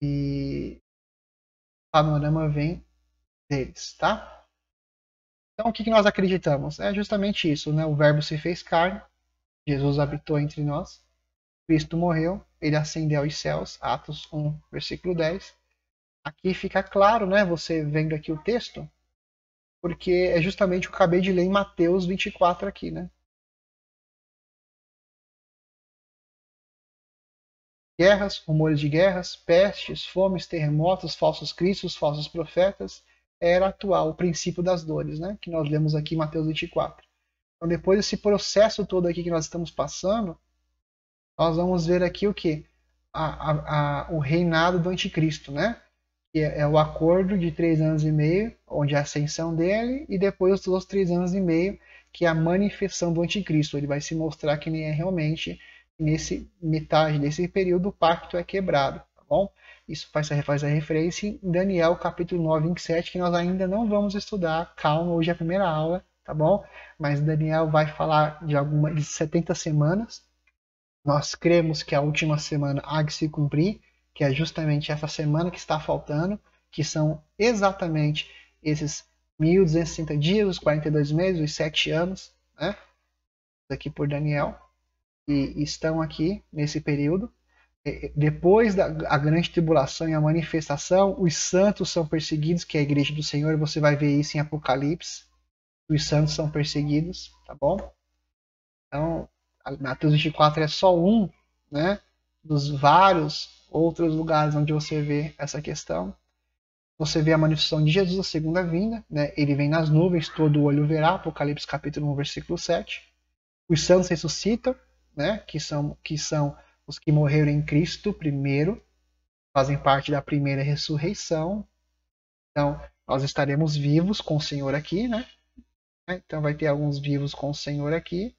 e o panorama vem deles, tá? Então, o que nós acreditamos? É justamente isso, né? O Verbo se fez carne, Jesus habitou entre nós, Cristo morreu, ele ascendeu aos céus, Atos 1, versículo 10. Aqui fica claro, né? Você vendo aqui o texto, porque é justamente o que eu acabei de ler em Mateus 24 aqui, né? Guerras, rumores de guerras, pestes, fomes, terremotos, falsos cristos, falsos profetas, era atual, o princípio das dores, né? Que nós lemos aqui em Mateus 24. Então, depois desse processo todo aqui que nós estamos passando, nós vamos ver aqui o que? O reinado do anticristo, né? Que é o acordo de 3 anos e meio, onde é a ascensão dele, e depois dos 3 anos e meio, que é a manifestação do anticristo. Ele vai se mostrar que ele é realmente, nesse metade desse período, o pacto é quebrado, tá bom? Isso faz a referência em Daniel, capítulo 9, 27, que nós ainda não vamos estudar. Calma, hoje é a primeira aula, tá bom? Mas Daniel vai falar de 70 semanas. Nós cremos que a última semana há de se cumprir, que é justamente essa semana que está faltando, que são exatamente esses 1260 dias, os 42 meses, os 7 anos, né? Aqui por Daniel, e estão aqui nesse período. Depois da a grande tribulação e a manifestação, os santos são perseguidos, que é a igreja do Senhor, você vai ver isso em Apocalipse. Os santos são perseguidos, tá bom? Então, Mateus 24 é só um, né, dos vários outros lugares onde você vê essa questão. Você vê a manifestação de Jesus, a segunda vinda, né? Ele vem nas nuvens, todo olho verá, Apocalipse capítulo 1, versículo 7. Os santos ressuscitam, né? Que são os que morreram em Cristo primeiro, fazem parte da primeira ressurreição. Então, nós estaremos vivos com o Senhor aqui, né? Então, vai ter alguns vivos com o Senhor aqui.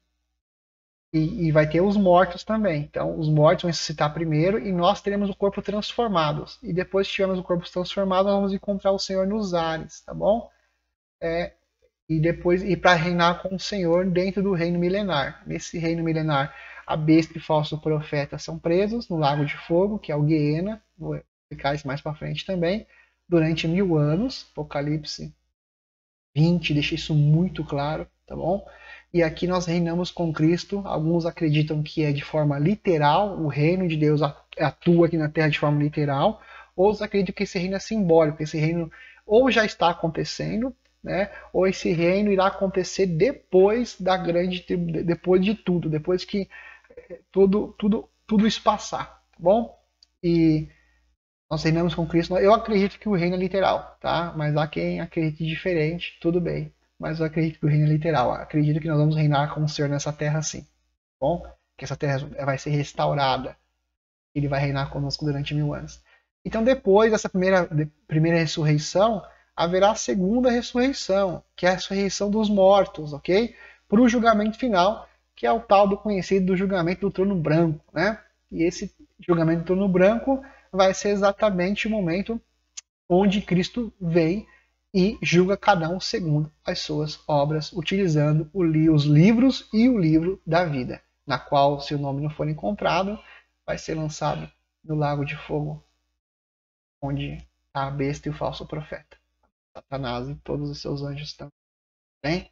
E vai ter os mortos também. Então, os mortos vão ressuscitar primeiro e nós teremos o corpo transformado. E depois que tivermos o corpo transformado, nós vamos encontrar o Senhor nos ares, tá bom? E depois ir para reinar com o Senhor dentro do reino milenar. Nesse reino milenar, a besta e o falso profeta são presos no lago de fogo, que é o Guiena. Vou explicar isso mais para frente também. Durante 1000 anos, Apocalipse 20 deixa isso muito claro, tá bom? E aqui nós reinamos com Cristo. Alguns acreditam que é de forma literal, o reino de Deus atua aqui na Terra de forma literal. Outros acreditam que esse reino é simbólico, esse reino ou já está acontecendo, né? Ou esse reino irá acontecer depois da grande, depois de tudo, depois que tudo isso passar, tá bom? E nós reinamos com Cristo. Eu acredito que o reino é literal, tá? Mas há quem acredite diferente, tudo bem. Mas eu acredito que o reino é literal. Eu acredito que nós vamos reinar com o Senhor nessa terra sim. Tá bom? Que essa terra vai ser restaurada. Ele vai reinar conosco durante 1000 anos. Então, depois dessa primeira ressurreição, haverá a segunda ressurreição, que é a ressurreição dos mortos, ok? Para o julgamento final, que é o tal do conhecido do julgamento do trono branco, né? E esse julgamento do trono branco vai ser exatamente o momento onde Cristo vem e julga cada um segundo as suas obras, utilizando os livros e o livro da vida, na qual, se o nome não for encontrado, vai ser lançado no lago de fogo, onde está a besta e o falso profeta, Satanás e todos os seus anjos também.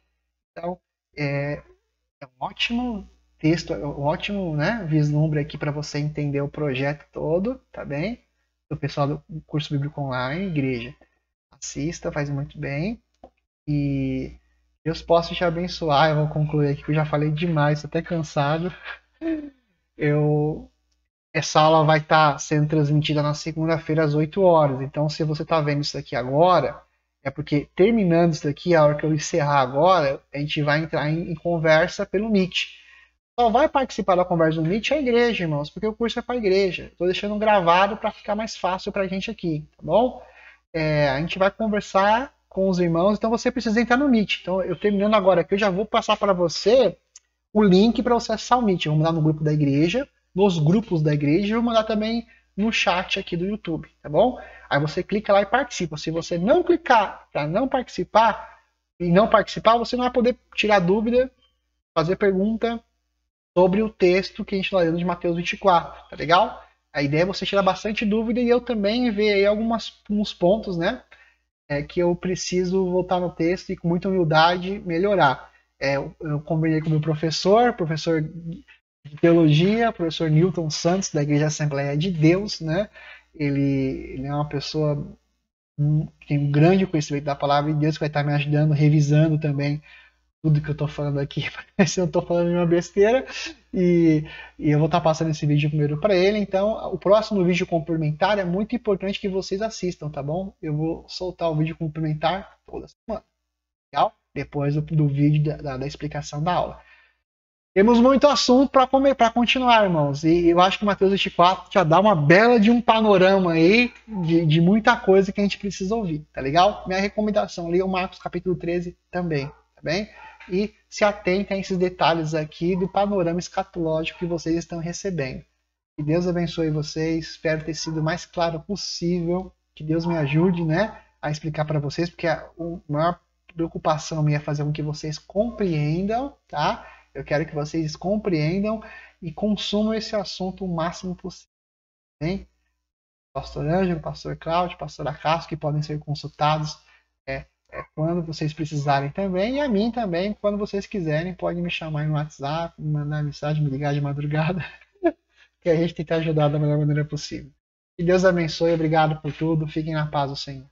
Então, é um ótimo texto, é um ótimo, né, vislumbre aqui para você entender o projeto todo, tá bem? Do pessoal do curso bíblico online, igreja. Assista, faz muito bem. E Deus possa te abençoar. Eu vou concluir aqui que eu já falei demais, estou até cansado. Essa aula vai estar sendo transmitida na segunda-feira às 8 horas. Então, se você está vendo isso aqui agora, é porque terminando isso aqui, a hora que eu encerrar agora, a gente vai entrar em conversa pelo Meet. Só vai participar da conversa no Meet a igreja, irmãos, porque o curso é para a igreja. Estou deixando gravado para ficar mais fácil para a gente aqui, tá bom? A gente vai conversar com os irmãos, então você precisa entrar no Meet. Então, eu terminando agora aqui, eu já vou passar para você o link para você acessar o Meet. Eu vou mandar no grupo da igreja, nos grupos da igreja, e vou mandar também no chat aqui do YouTube, tá bom? Aí você clica lá e participa. Se você não clicar para não participar, você não vai poder tirar dúvida, fazer pergunta sobre o texto que a gente está lendo de Mateus 24, tá legal? A ideia é você tirar bastante dúvida e eu também ver aí alguns pontos, né? Que eu preciso voltar no texto e com muita humildade melhorar. Eu combinei com o meu professor de teologia, professor Newton Santos, da Igreja Assembleia de Deus, né? Ele é uma pessoa que tem um grande conhecimento da palavra de Deus, que vai estar me ajudando, revisando também tudo que eu estou falando aqui, se eu estou falando de uma besteira, e eu vou estar passando esse vídeo primeiro para ele. Então, o próximo vídeo complementar é muito importante que vocês assistam, tá bom? Eu vou soltar o vídeo complementar toda semana, legal? Depois do vídeo da explicação da aula. Temos muito assunto para continuar, irmãos, e eu acho que o Mateus 24 já dá uma bela de um panorama aí de muita coisa que a gente precisa ouvir, tá legal? Minha recomendação, leia o Marcos capítulo 13 também, tá bem? E se atentem a esses detalhes aqui do panorama escatológico que vocês estão recebendo. Que Deus abençoe vocês, espero ter sido o mais claro possível, que Deus me ajude, né, a explicar para vocês, porque a maior preocupação minha é fazer com que vocês compreendam, tá? Eu quero que vocês compreendam e consumam esse assunto o máximo possível, hein? Pastor Ângelo, Pastor Cláudio, Pastor Acácio, que podem ser consultados quando vocês precisarem também, e a mim também, quando vocês quiserem, podem me chamar no WhatsApp, me mandar mensagem, me ligar de madrugada, que a gente tenta ajudar da melhor maneira possível. Que Deus abençoe, obrigado por tudo, fiquem na paz do Senhor.